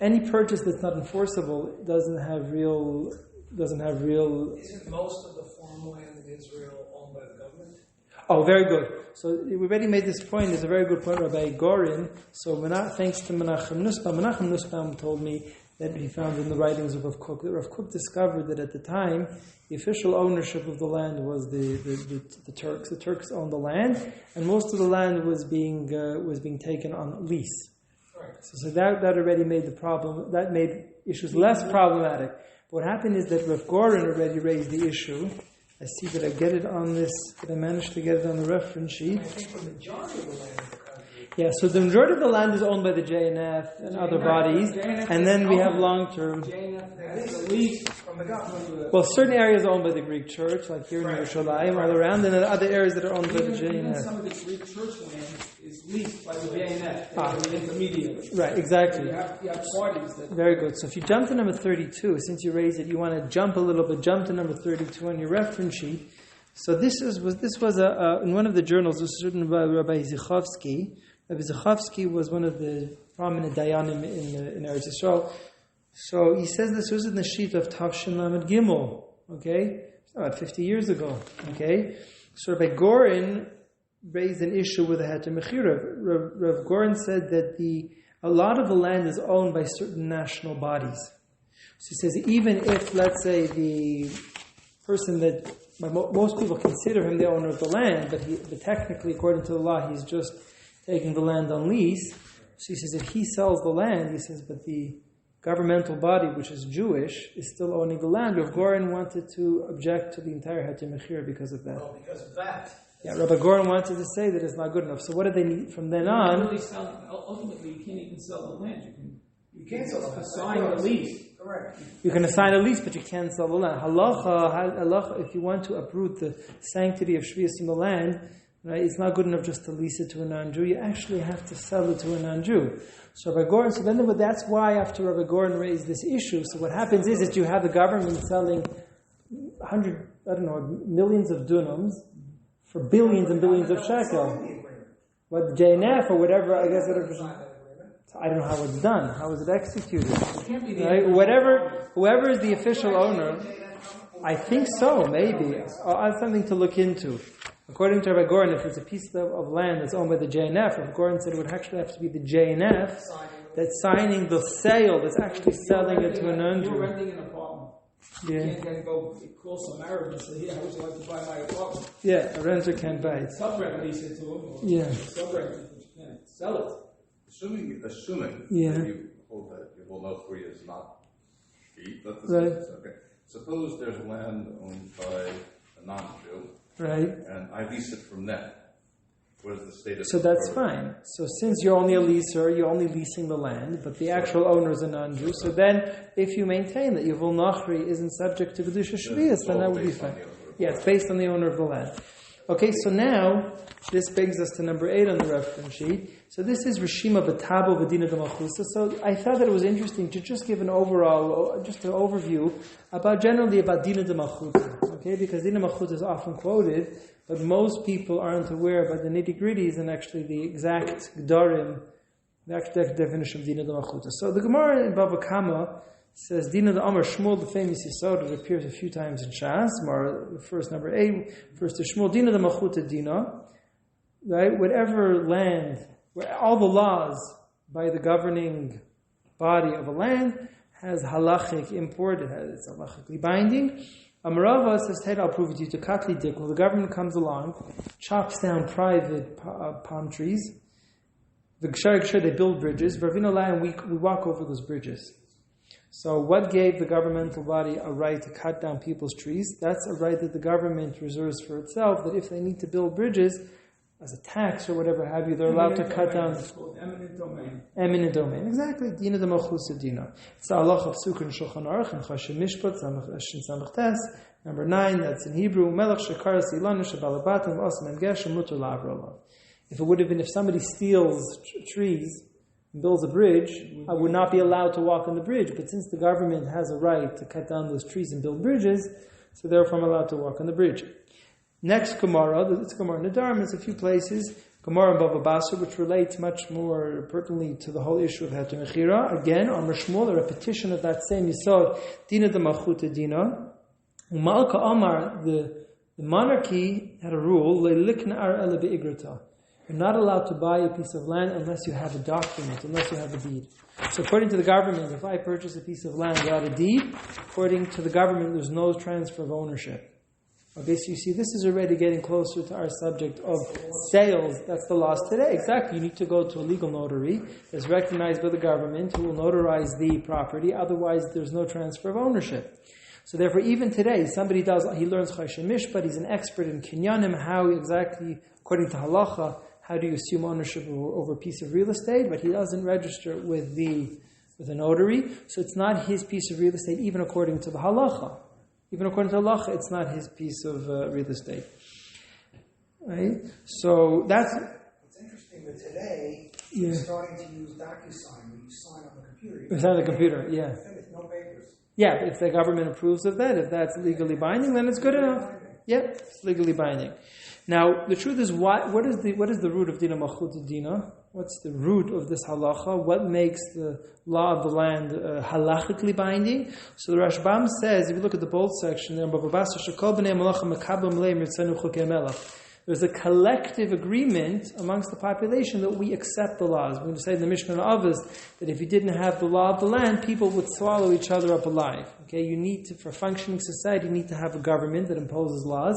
Any purchase that's not enforceable doesn't have real. Isn't most of the farmland in Israel owned by the government? Oh, very good. So we already made this point. There's a very good point, Rabbi Gorin. So thanks to Menachem Nussbaum told me that he found in the writings of Rav Kook. That Rav Kook discovered that at the time, the official ownership of the land was the Turks. The Turks owned the land, and most of the land was being taken on lease. So that already made the problem. That made issues less problematic. But what happened is that Rav Goren already raised the issue. I see that I get it on this. Did I manage to get it on the reference sheet? I think the majority of the land is the country. Yeah, so the majority of the land is owned by the JNF and other bodies, and then we have long-term. Well, certain areas are owned by the Greek Church, like here in Yerushalayim, all around, and then other areas that are owned by the JNF. Even some of the Greek Church land is leased by the JNF, the intermediary. Right, exactly. So you have parties that... Very good. So if you jump to number 32, since you raised it, you want to jump a little bit, jump to number 32 on your reference sheet. So this was in one of the journals, this was written by Rabbi Zichovsky. Rabbi Zichovsky was one of the prominent dayanim in Eretz Yisrael. So he says this was in the sheet of Tavshin Lamed Gimel, okay? About 50 years ago, okay? So Rabbi Goren raised an issue with the Heter Mechira. Rav Goren said that a lot of the land is owned by certain national bodies. So he says even if, let's say, the person that most people consider him the owner of the land, but technically, according to the law, he's just taking the land on lease. So he says if he sells the land, he says, but the governmental body, which is Jewish, is still owning the land. Rav Goren wanted to object to the entire Heter Mechira because of that. Oh, because of that. Yeah, Rabbi Goren wanted to say that it's not good enough. So what did they need from then on? Ultimately, you can't even sell the land. You can't sell the land. Assign a lease. Correct. You can assign a lease, but you can't sell the land. Halacha, if you want to uproot the sanctity of Shvius in the land, right, it's not good enough just to lease it to a non-Jew. You actually have to sell it to a non-Jew. So Rabbi Goren, that's why after Rabbi Goren raised this issue, so what happens is that you have the government selling millions of dunams for billions and billions of shekel. What, the JNF or whatever, I guess whatever. I don't know how it's done. How is it executed? Right? Whoever is the official owner, I think so, maybe. I'll add something to look into. According to Rabbi Goren, if it's a piece of land that's owned by the JNF, Rabbi Goren said it would actually have to be the JNF that's signing the sale, that's actually selling it to a non-Jew. You're renting an apartment. Yeah. You can't go call some Arab and say, "Here, I would like to buy my apartment." Yeah, a renter can't buy it. Sub-rent lease it to him. Or sub-rent, but you can't sell it. Assuming that you hold that you will know free is not cheap. Right. Okay. Suppose there's land owned by a non-Jew. Right. And I lease it from them. What is the status? So that's fine. So since you're only a leaser, you're only leasing the land, but the actual owner is a non-Jew. So then, if you maintain that Yevul Nachri isn't subject to Kedusha Shvius, then that would be fine. Yeah, it's based on the owner of the land. Okay, so now, this brings us to number 8 on the reference sheet. So this is Rishima B'Tabo V'Dina D'Malchusa. So I thought that it was interesting to just give an overall, just an overview generally about Dina D'Malchusa. Okay, because Dina D'Malchusa is often quoted, but most people aren't aware about the nitty-gritties and actually the exact Gdarim, the exact definition of Dina D'Malchusa. So the Gemara in Bava Kama says Dina D'Amar Shmuel, the famous Yisod, it appears a few times in Shas. First number 8, first to Shmuel, Dina D'Malchuta Dina. Right? Whatever land, where all the laws by the governing body of a land has halachic import, it's halachically binding. Amarava says, Ted, I'll prove it to you, to Katli Dik, when the government comes along, chops down private palm trees, the Gshar they build bridges, and we walk over those bridges. So what gave the governmental body a right to cut down people's trees? That's a right that the government reserves for itself, that if they need to build bridges, as a tax or whatever have you, they're allowed to cut down. It's called eminent domain. Eminent domain, exactly. Dina D'Malchusa Dina. It's the Allah of Sukkah and Shulchan Aruch and Chashem Mishpat, Shin Samach Tes. Number 9, that's in Hebrew. Melech Shekar Silanu Shabalabatim Osman Geshem Mutter Lavrolav. If somebody steals trees and builds a bridge, I would not be allowed to walk on the bridge. But since the government has a right to cut down those trees and build bridges, so therefore I'm allowed to walk on the bridge. Next Gemara, it's Gemara in the Dharma, there's a few places, Gemara in Bava Basra, which relates much more pertinently to the whole issue of Heter Mechira. Again, on Shmuel, a repetition of that same Yisod, Dina D'Malchuta Dina. Malka Amar, the monarchy had a rule, Le'likna ar ele be'igrata. You're not allowed to buy a piece of land unless you have a document, unless you have a deed. So according to the government, if I purchase a piece of land without a deed, according to the government, there's no transfer of ownership. Okay, so you see, this is already getting closer to our subject of sales. That's the laws today. Exactly. You need to go to a legal notary that's recognized by the government who will notarize the property. Otherwise, there's no transfer of ownership. So therefore, even today, he learns Choshen Mishpat, he's an expert in Kinyanim, how exactly, according to Halacha, how do you assume ownership over a piece of real estate, but he doesn't register with a notary, so it's not his piece of real estate, even according to the Halacha. Even according to Allah, it's not his piece of real estate. Right? So that's... It's interesting that today, you're starting to use DocuSign, where you sign on the computer. You sign on the computer, yeah. With no papers. Yeah, if the government approves of that, if that's legally binding, then it's good enough. Yeah, it's legally binding. Now, the truth is, what is the root of Dina Malchut Dina? What's the root of this halacha? What makes the law of the land halachically binding? So the Rashbam says, if you look at the bold section there, there's a collective agreement amongst the population that we accept the laws. We're going to say in the Mishnah Avos that if you didn't have the law of the land, people would swallow each other up alive. Okay, for functioning society, you need to have a government that imposes laws.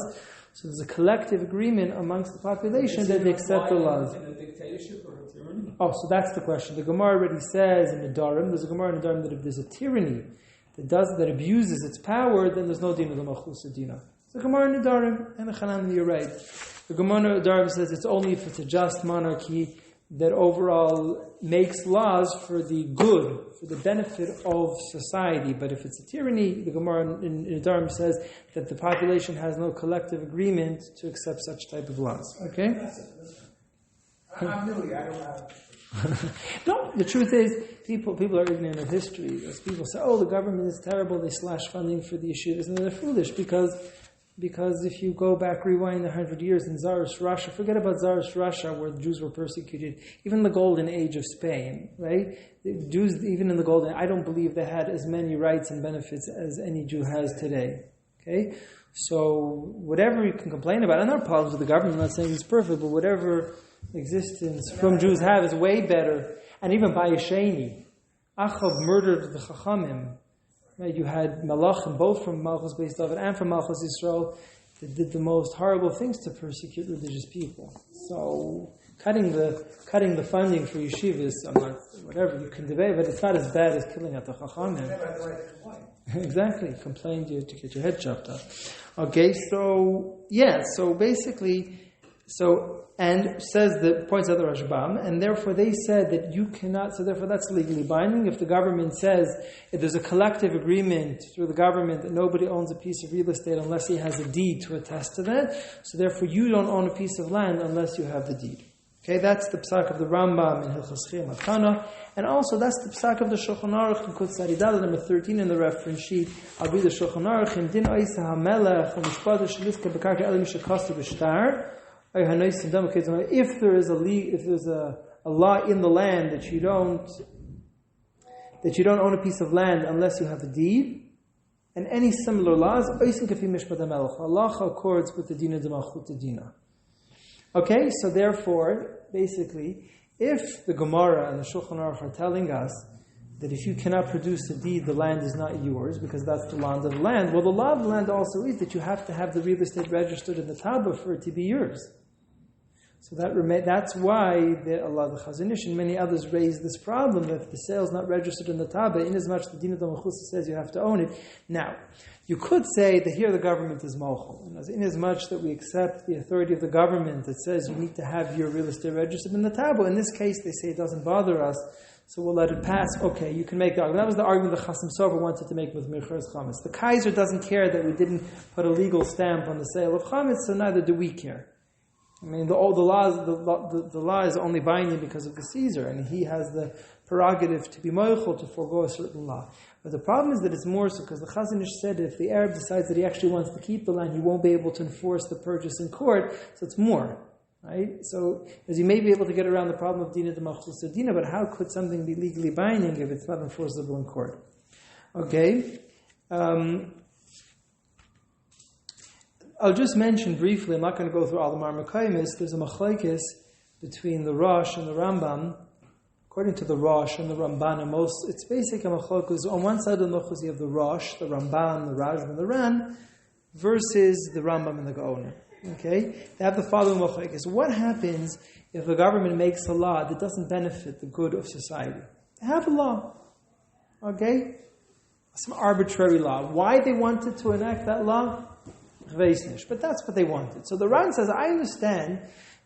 So there's a collective agreement amongst the population that they accept the laws. In a dictatorship or a tyranny? Oh, so that's the question. The Gemara already says in the Nedarim, there's a Gemara in the Nedarim that if there's a tyranny that abuses its power, then there's no din of the Malchus Dina. The Gemara in the Nedarim, and the Chanan, you're right. The Gemara in the Nedarim says it's only if it's a just monarchy that overall makes laws for the good, for the benefit of society. But if it's a tyranny, the Gemara in Nedarim says that the population has no collective agreement to accept such type of laws. Okay? I'm new, I don't have... No, the truth is, people are ignorant of history. As people say, the government is terrible, they slash funding for the yeshivas, and they're foolish because if you go back, rewind 100 years in Tsarist Russia, forget about Tsarist Russia where the Jews were persecuted, even the golden age of Spain, right? The Jews, even in the golden, I don't believe they had as many rights and benefits as any Jew has today. Okay? So, whatever you can complain about, and there are problems with the government, I'm not saying it's perfect, but whatever existence from Jews have is way better. And even by Yesheni, Achav murdered the Chachamim. Right? You had Malachim, both from Malchus Beis David and from Malchus Yisrael, that did the most horrible things to persecute religious people. So cutting the funding for yeshivas, whatever you can debate, but it's not as bad as killing at the Chachamim. Exactly, complain to get your head chopped off. Okay, so basically, and says that, points out the Rashbam, and therefore they said that you cannot, so therefore that's legally binding. If the government says, if there's a collective agreement through the government that nobody owns a piece of real estate unless he has a deed to attest to that, so therefore you don't own a piece of land unless you have the deed. Okay, that's the psak of the Rambam in Hilchos Chiyam Matana, and also that's the psak of the Shulchan Aruch in Kutz Aridal, number 13 in the reference sheet. I'll read the Shulchan Aruch in Din Oisa HaMelech u'Mishpat Sheliska B'Karka Elim Shekasta B'Shtar. If there's a law in the land that you don't own a piece of land unless you have a deed, and any similar laws, Allah accords with the Dina de Malchut Dina. Okay, so therefore, basically, if the Gemara and the Shulchan Aruch are telling us that if you cannot produce a deed, the land is not yours, because that's the law of the land, well, the law of the land also is that you have to have the real estate registered in the Taba for it to be yours. So that's why the Chazon Ish and many others raise this problem that if the sale is not registered in the Taba, inasmuch the Din of the Malchus says you have to own it. Now, you could say that here the government is mochel, and inasmuch that we accept the authority of the government that says you need to have your real estate registered in the Taba. In this case, they say it doesn't bother us, so we'll let it pass. Okay, you can make the argument. That was the argument the Chasam Sofer wanted to make with Mirchas Chametz. The Kaiser doesn't care that we didn't put a legal stamp on the sale of Chametz, so neither do we care. I mean, the law is only binding because of the Caesar, and he has the prerogative to be moichel, to forego a certain law. But the problem is that it's more so because the Chazon Ish said that if the Arab decides that he actually wants to keep the land, he won't be able to enforce the purchase in court, so it's more. Right? So, as you may be able to get around the problem of Dina de Malchus Dina, but how could something be legally binding if it's not enforceable in court? Okay. I'll just mention briefly, I'm not going to go through all the Marmakaimis, there's a machlokes between the Rosh and the Rambam. According to the Rosh and the Ramban, it's basically a machlokes. On one side of the machlokes you have the Rosh, the Ramban, the Rajban, the Ran, versus the Rambam and the Gaonim. Okay? They have the following machlokes. What happens if the government makes a law that doesn't benefit the good of society? They have a law. Okay? Some arbitrary law. Why they wanted to enact that law? But that's what they wanted. So the Ran says, I understand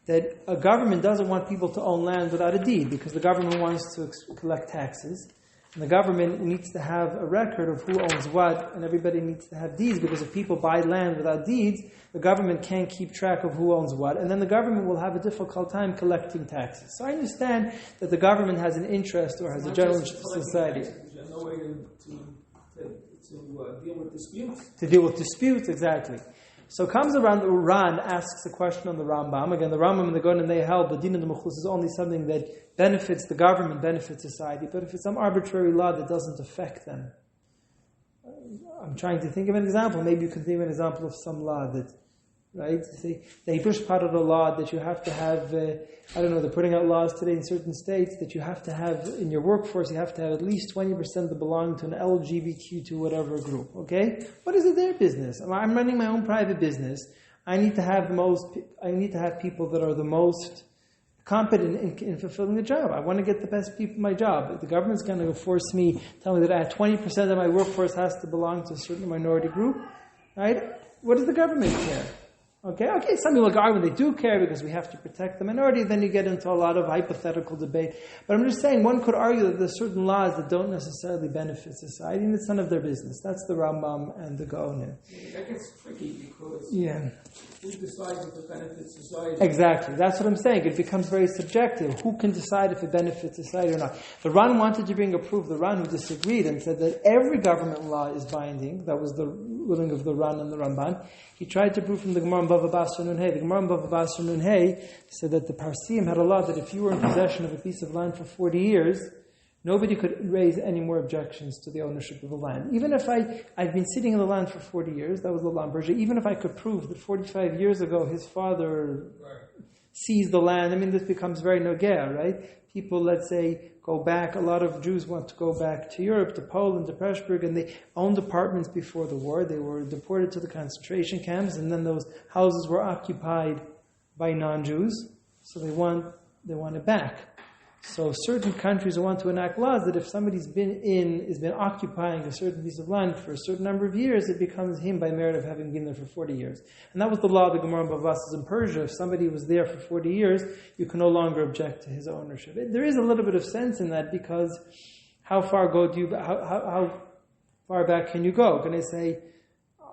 that a government doesn't want people to own land without a deed, because the government wants to collect taxes. And the government needs to have a record of who owns what, and everybody needs to have deeds, because if people buy land without deeds, the government can't keep track of who owns what, and then the government will have a difficult time collecting taxes. So I understand that the government has an interest, or has a general interest in society. There's no way to deal with disputes. To deal with disputes, exactly. So comes around, the Ran asks a question on the Rambam. Again, the Rambam and the Gaonim, they held the din of the Mechus is only something that benefits the government, benefits society. But if it's some arbitrary law that doesn't affect them, I'm trying to think of an example. Maybe you can think of an example of some law that, right? They push part of the law that you have to have, they're putting out laws today in certain states that you have to have, in your workforce, you have to have at least 20% that belong to an LGBTQ to whatever group, okay? What is it their business? I'm running my own private business. I need to have people that are the most competent in fulfilling the job. I want to get the best people in my job. If the government's going to force me, tell me that 20% of my workforce has to belong to a certain minority group, right? What does the government care? Okay, some people argue when they do care because we have to protect the minority, then you get into a lot of hypothetical debate. But I'm just saying, one could argue that there's certain laws that don't necessarily benefit society, and it's none of their business. That's the Rambam and the Gaonim. That gets tricky because who decides if it benefits society? Exactly, that's what I'm saying. It becomes very subjective. Who can decide if it benefits society or not? The Ran wanted to bring a proof. The Ran who disagreed and said that every government law is binding. That was the ruling of the Ran and the Ramban. He tried to prove from the Gemara in Bava Basra Nun Hey. The Gemara in Bava Basra Nun Hey said that the Parsim had a law that if you were in possession of a piece of land for 40 years, nobody could raise any more objections to the ownership of the land. Even if I've been sitting in the land for 40 years, that was the law in Persia, even if I could prove that 45 years ago his father seized the land, this becomes very nogea, right? People, let's say, go back. A lot of Jews want to go back to Europe, to Poland, to Pressburg, and they owned apartments before the war. They were deported to the concentration camps, and then those houses were occupied by non-Jews. So they want it back. So certain countries want to enact laws that if somebody's been occupying a certain piece of land for a certain number of years, it becomes him by merit of having been there for 40 years. And that was the law of the Gemara in Bava Basra in Persia. If somebody was there for 40 years, you can no longer object to his ownership. There is a little bit of sense in that, because how far back can you go? Can I say,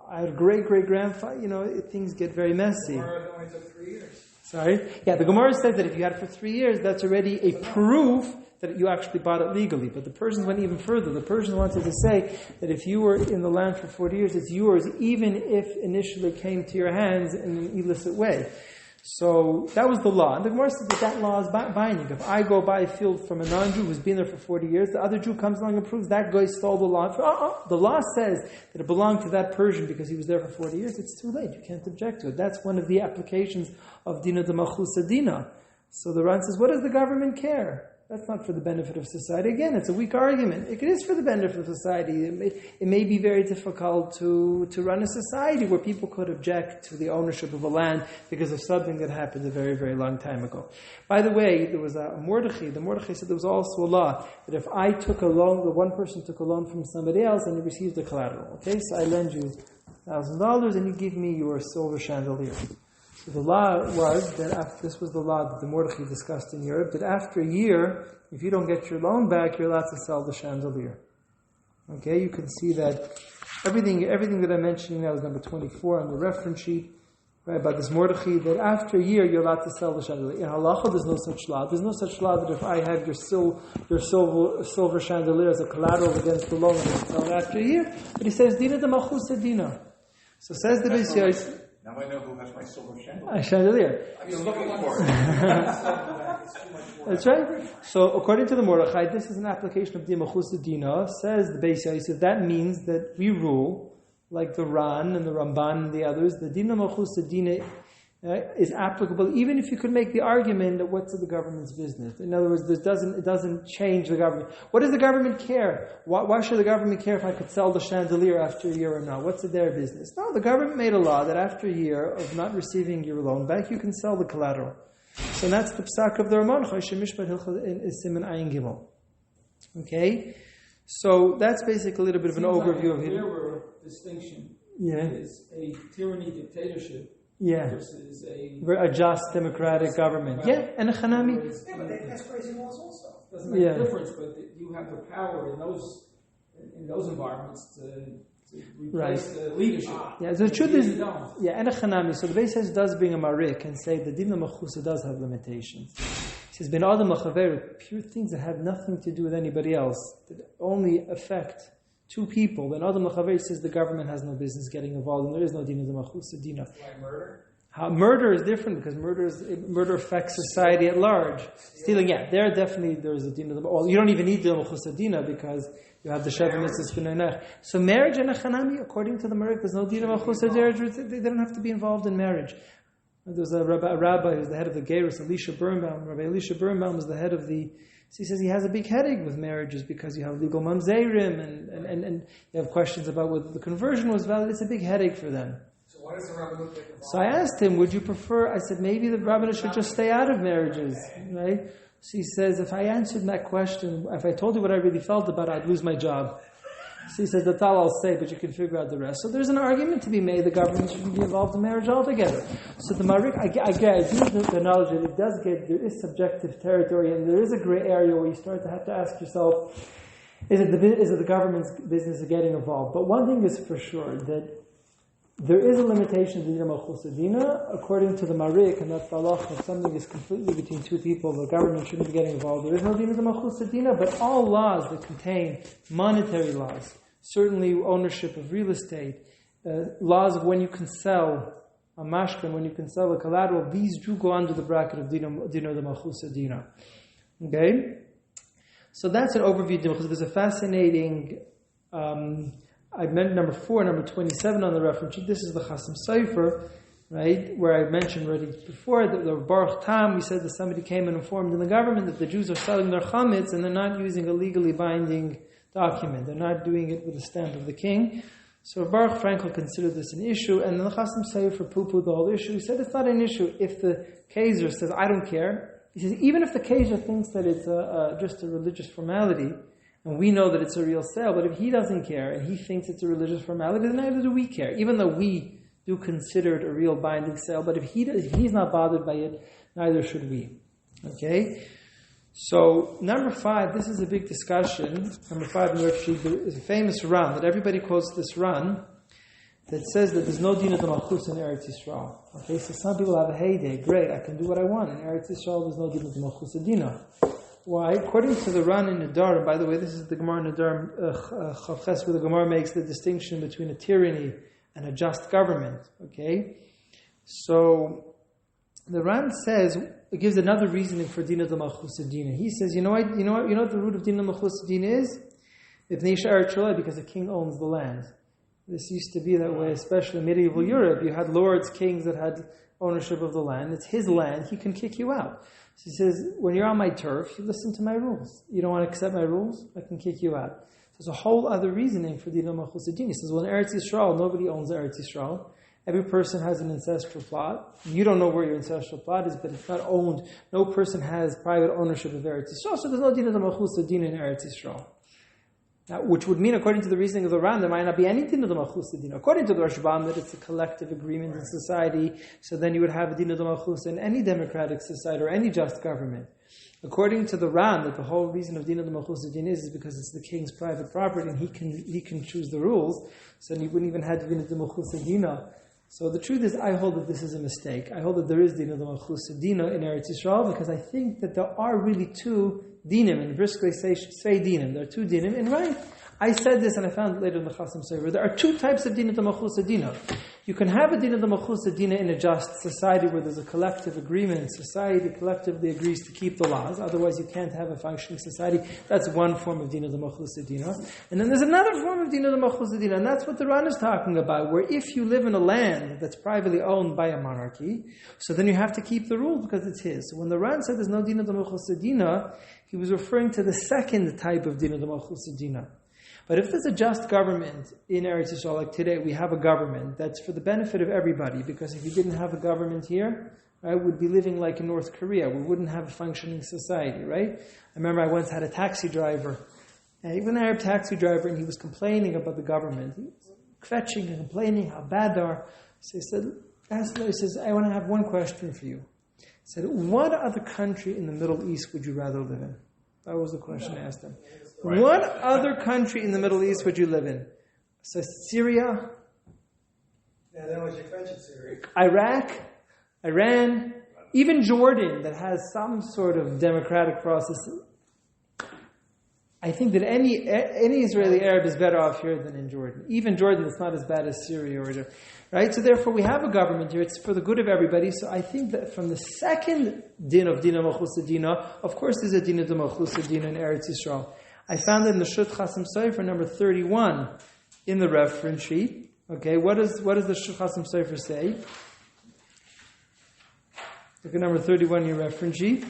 I had a great-great-grandfather? Things get very messy. Gemara only took 3 years. Sorry? Yeah, the Gemara says that if you had it for 3 years, that's already a proof that you actually bought it legally. But the Persians went even further. The Persians wanted to say that if you were in the land for 40 years, it's yours, even if initially it came to your hands in an illicit way. So that was the law. And the Gemara says that law is binding. If I go buy a field from a non-Jew who's been there for 40 years, the other Jew comes along and proves that guy stole the law. The law says that it belonged to that Persian because he was there for 40 years. It's too late. You can't object to it. That's one of the applications of Dina de Malchusa Dina. So the Ran says, what does the government care? That's not for the benefit of society. Again, it's a weak argument. It is for the benefit of society. It may be very difficult to run a society where people could object to the ownership of a land because of something that happened a very, very long time ago. By the way, there was a Mordechai. The Mordechai said there was also a law that if I took a loan, the one person took a loan from somebody else and he received the collateral. Okay, so I lend you $1,000 and you give me your silver chandelier. So the law was that this was the law that the Mordechai discussed in Europe, that after a year, if you don't get your loan back, you're allowed to sell the chandelier. Okay, you can see that everything that I'm mentioning now is number 24 on the reference sheet, right, about this Mordechai, that after a year, you're allowed to sell the chandelier. In Halacha, there's no such law. There's no such law that if I have your silver chandelier as a collateral against the loan, I can sell it after a year. But he says, Dina de Malchusa Dina. So says the Beis Yosef. Now I know who has my silver chandelier. A chandelier. I've been looking for it. That's right. So according to the Mordechai, this is an application of Dina Malchusa Dina. Says the Beis Yosef, that means that we rule, like the Ran and the Ramban and the others, the Dina Malchusa Dina is applicable, even if you could make the argument that what's the government's business. In other words, it doesn't change the government. What does the government care? Why should the government care if I could sell the chandelier after a year or not? What's their business? No, the government made a law that after a year of not receiving your loan back, you can sell the collateral. So that's the psak of the Ramon, is Siman Ayin Gimel. Okay? So that's basically a little bit of an overview of it. There were distinction is a tyranny dictatorship versus a just democratic government. And a Hanami. Yeah, but they pass crazy laws also. Doesn't make a difference, but you have the power in those environments to replace the leadership. So the truth is, and a Hanami. So the Beis does bring a marik and say the din machusa does have limitations. He says, ben adam lachaver, pure things that have nothing to do with anybody else, that only affect two people. Ben adam lachaver says the government has no business getting involved, and there is no din of the machusa dina. Like murder? Murder is different because murder affects society at large. Stealing, there's a din of the. Well, you don't even need the machusa dina because you have the Sheva Mitzvahs B'nei. So marriage and a Chanami, according to the Marik, there's no din of machusa dina. They don't have to be involved in marriage. There's a rabbi who's the head of the Gerus, Elisha Birnbaum. Rabbi Elisha Birnbaum is the head of the. So he says he has a big headache with marriages because you have legal mamzerim and you have questions about whether the conversion was valid. It's a big headache for them. So why does the rabbi look like So I asked him, would you prefer? I said maybe the rabbi should just stay out of marriages, right? So he says, if I answered that question, if I told you what I really felt about it, I'd lose my job. So he says, that's all I'll say, but you can figure out the rest. So there's an argument to be made, the government shouldn't be involved in marriage altogether. So the Marik, I do the knowledge that it does there is subjective territory, and there is a gray area where you start to have to ask yourself, is it the government's business of getting involved? But one thing is for sure, that there is a limitation to Dina Malchusa Dina, according to the Marik, and that's the halach, if something is completely between two people, the government shouldn't be getting involved. There is no Dina Malchusa Dina, but all laws that contain monetary laws, certainly ownership of real estate, laws of when you can sell a mashkan, when you can sell a collateral, these do go under the bracket of Dina the Malchusa Dina. Okay? So that's an overview. There's a fascinating... I meant number 4, number 27 on the reference sheet. This is the Chasim Sofer, right, where I mentioned already before that the Baruch Tam, we said that somebody came and informed in the government that the Jews are selling their chametz and they're not using a legally binding document. They're not doing it with the stamp of the king. So Baruch Frankel considered this an issue, and the Chasim Sofer poo-pooed the whole issue. He said it's not an issue if the Kaiser says, I don't care. He says, even if the Kaiser thinks that it's just a religious formality, and we know that it's a real sale, but if he doesn't care and he thinks it's a religious formality, then neither do we care. Even though we do consider it a real binding sale, but if he's not bothered by it, neither should we. Okay? So, number 5, this is a big discussion. Number 5 in the worksheet, there is a famous run, that everybody quotes this run, that says that there's no din of the malchus in Eretz Yisrael. Okay, so some people have a heyday. Great, I can do what I want. In Eretz Yisrael, there's no din of the malchus dina. Why? According to the Ran in Nadar, and by the way, this is the Gemara Nadar Chavches, where the Gemara makes the distinction between a tyranny and a just government. Okay, so the Ran says, it gives another reasoning for Dina de Malchus Dina. He says, you know what the root of Dina Malchus Dina is? Because a king owns the land. This used to be that way, especially in medieval Europe. You had lords, kings that had ownership of the land. It's his land. He can kick you out. So he says, when you're on my turf, you listen to my rules. You don't want to accept my rules? I can kick you out. So there's a whole other reasoning for Dina Malchus Dina. He says, well, in Eretz Yisrael, nobody owns Eretz Yisrael. Every person has an ancestral plot. You don't know where your ancestral plot is, but it's not owned. No person has private ownership of Eretz Yisrael. So there's no Dina Malchus Dina in Eretz Yisrael. Now, which would mean, according to the reasoning of the Ran, there might not be anything of the Malchus Dina. According to the Rashbam, that it's a collective agreement in society, so then you would have a Dina de Malchus in any democratic society or any just government. According to the Ran, that the whole reason of Dina de Malchus Dina is because it's the king's private property and he can choose the rules, so then you wouldn't even have Dina de Malchus Dina. So the truth is, I hold that this is a mistake. I hold that there is Dina de Malchus Dina in Eretz Yisrael because I think that there are really two dinim, and briskly say dinim. There are two dinim, and right, I said this and I found it later in the Chasim Sofer. There are two types of dina d'malchus dina. You can have a dina d'malchus dina in a just society where there's a collective agreement. Society collectively agrees to keep the laws. Otherwise, you can't have a functioning society. That's one form of dina d'malchus dina. And then there's another form of dina d'malchus dina, and that's what the Ran is talking about, where if you live in a land that's privately owned by a monarchy, so then you have to keep the rule because it's his. So when the Ran said there's no dina d'malchus dina, he was referring to the second type of dina d'malchus dina. But if there's a just government in Eretz Yisrael, like today, we have a government that's for the benefit of everybody, because if you didn't have a government here, right, we'd be living like in North Korea. We wouldn't have a functioning society, right? I remember I once had a taxi driver, and even an Arab taxi driver, and he was complaining about the government. He was kvetching and complaining how bad they are. So he said, I want to have one question for you. He said, what other country in the Middle East would you rather live in? That was the question I asked him. Right. What other country in the Middle East would you live in? So Syria? Yeah, that was your French in Syria. Iraq? Iran? Even Jordan, that has some sort of democratic process. I think that any Israeli Arab is better off here than in Jordan. Even Jordan, it's not as bad as Syria or right? So therefore, we have a government here. It's for the good of everybody. So I think that from the second din of dina malchus dina, of course, there's a dina malchus dina in Eretz Yisrael. I found it in the Shut Chasim Sofer number 31 in the reference sheet. Okay, what does the Shut Chasim Sofer say? Look at number 31 in your reference sheet.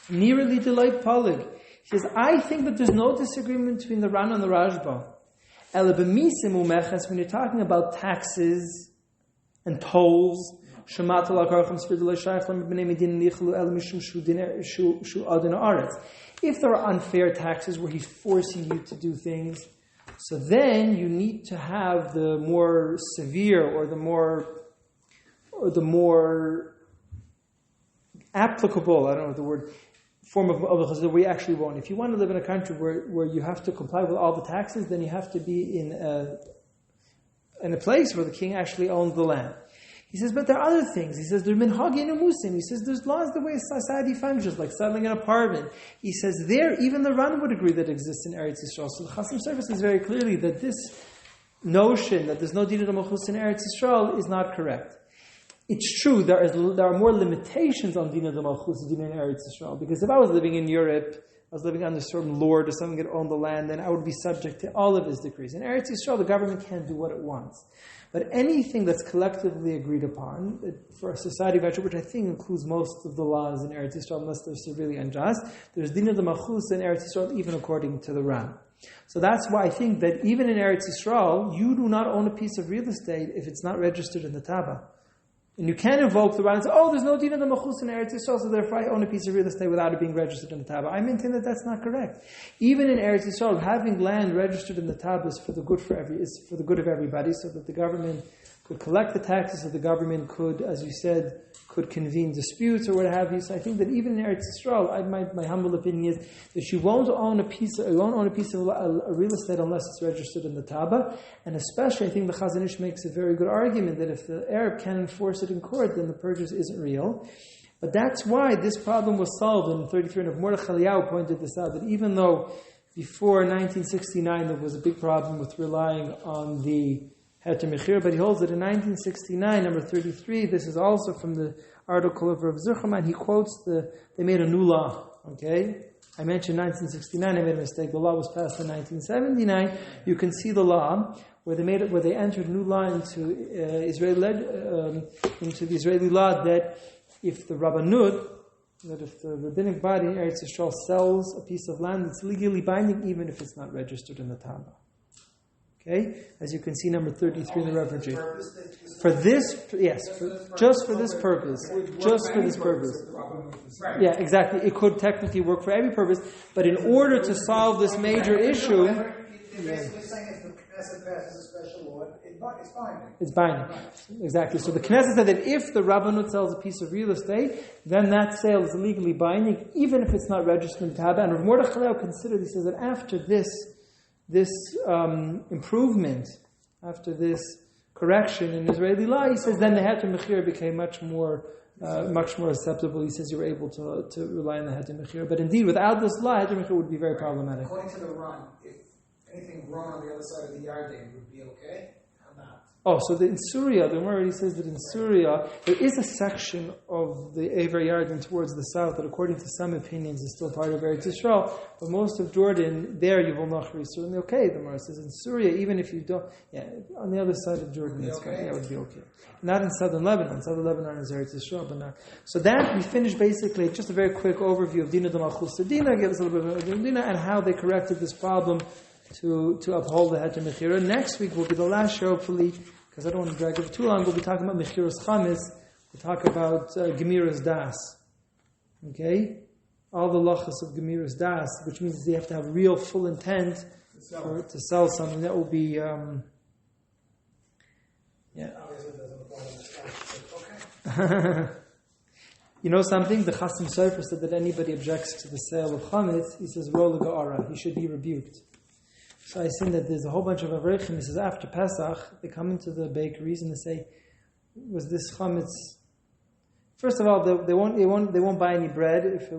Nirali Deloit Polig. He says, I think that there's no disagreement between the Ran and the Rashba. When you're talking about taxes and tolls, if there are unfair taxes where he's forcing you to do things, so then you need to have the more severe or the more applicable, I don't know the word, form of that we actually want. If you want to live in a country where you have to comply with all the taxes, then you have to be in a place where the king actually owns the land. He says, but there are other things. He says, there's minhagin umusim. He says, there's laws the way society functions, like settling an apartment. He says, there, even the Ran would agree that exists in Eretz Yisrael. So the Chasim Sofer says very clearly that this notion that there's no dina d'malchus in Eretz Yisrael is not correct. It's true, there are more limitations on dina d'malchus dina in Eretz Yisrael, because if I was living in Europe, I was living under a certain lord or someone that owned the land, then I would be subject to all of his decrees. In Eretz Yisrael, the government can't do what it wants. But anything that's collectively agreed upon for a society of which I think includes most of the laws in Eretz Yisrael, unless they're severely unjust, there's dina d'malchus in Eretz Yisrael, even according to the Ran. So that's why I think that even in Eretz Yisrael, you do not own a piece of real estate if it's not registered in the Taba. And you can't invoke the Ran and say, there's no dina d'malchus in Eretz Yisrael, so therefore I own a piece of real estate without it being registered in the Taba. I maintain that that's not correct. Even in Eretz Yisrael, having land registered in the Taba is for the good of everybody, so that the government could collect the taxes, so the government could, as you said, could convene disputes or what have you. So I think that even in Eretz Yisrael, my humble opinion is that you won't own a piece of real estate unless it's registered in the Taba. And especially, I think the Chazon Ish makes a very good argument that if the Arab can enforce it in court, then the purchase isn't real. But that's why this problem was solved in 33. And Mordechai Eliyahu pointed this out, that even though before 1969 there was a big problem with relying on the Heter Mechir, but he holds that in 1969, number 33, this is also from the article of Rav Zucherman, he quotes they made a new law, okay? I mentioned 1969, I made a mistake, the law was passed in 1979. You can see the law, where they entered a new law into the Israeli law, that if the Rabbanut, that if the rabbinic body in Eretz Yisrael sells a piece of land, it's legally binding even if it's not registered in the Taba. Okay, as you can see, number 33 in the reference sheet. For this, yes, just for this purpose. Just for this purpose. Yeah, exactly. It could technically work for every purpose, but in order to solve this major issue, basically saying if the Knesset passes a special law, it's binding. It's binding. Exactly. So the Knesset said that if the Rabbanut sells a piece of real estate, then that sale is legally binding, even if it's not registered in Taba. And Rav Mordechai Eliyahu considered, he says that after this improvement, after this correction in Israeli law, he says then the Heter Mechir became much more acceptable. He says you were able to rely on the Heter Mechir. But indeed, without this law, Heter Mechir would be very problematic. According to the Ran, if anything grown on the other side of the yard would be okay or not? Oh, so in Syria, the Gemara already says that in Syria, there is a section of the Aver Yarden towards the south that, according to some opinions, is still part of Eretz Yisrael. But most of Jordan, there you will not be certainly okay. The Gemara says in Syria, even if you don't, on the other side of Jordan, it's okay. That would be okay. Not in southern Lebanon. Southern Lebanon is Eretz Yisrael, but not. So that we finished basically just a very quick overview of Dina D'Malchus Dina, give us a little bit of Dina, and how they corrected this problem to uphold the Heter Mechira. Next week will be the last show, hopefully, because I don't want to drag it too long. We'll be talking about Mechiras Chametz. We'll talk about Gemiras Das. Okay? All the lachas of Gemiras Das, which means they have to have real full intent to sell something. That will be, Obviously doesn't apply to this. Okay. You know something? The Chasam Sofer said that anybody objects to the sale of Chametz, he says, Rola Ga'ara. He should be rebuked. So I seen that there's a whole bunch of Avrechim. He says after Pesach, they come into the bakeries and they say, "Was this chametz?" First of all, they won't buy any bread if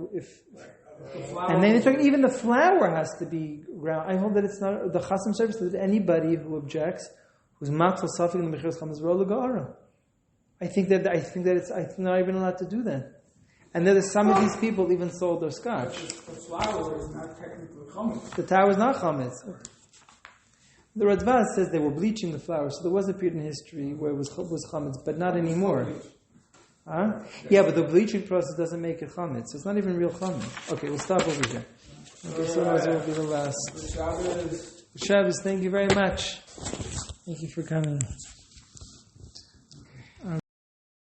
and then they talk, even the flour has to be ground. I hold that it's not the Chasam service that anybody who objects, who's matzal safik in the mechiras chametz rola ga'ara. I think that I'm not even allowed to do that. And then some of these people even sold their scotch. The flour is not technically chametz. The tower is not chametz. The Radva says they were bleaching the flour, so there was a period in history where it was chametz, but not anymore. Huh? Yeah, but the bleaching process doesn't make it chametz. So it's not even real chametz. Okay, we'll stop over here. Okay, so that will be the last. Shabbos, thank you very much. Thank you for coming.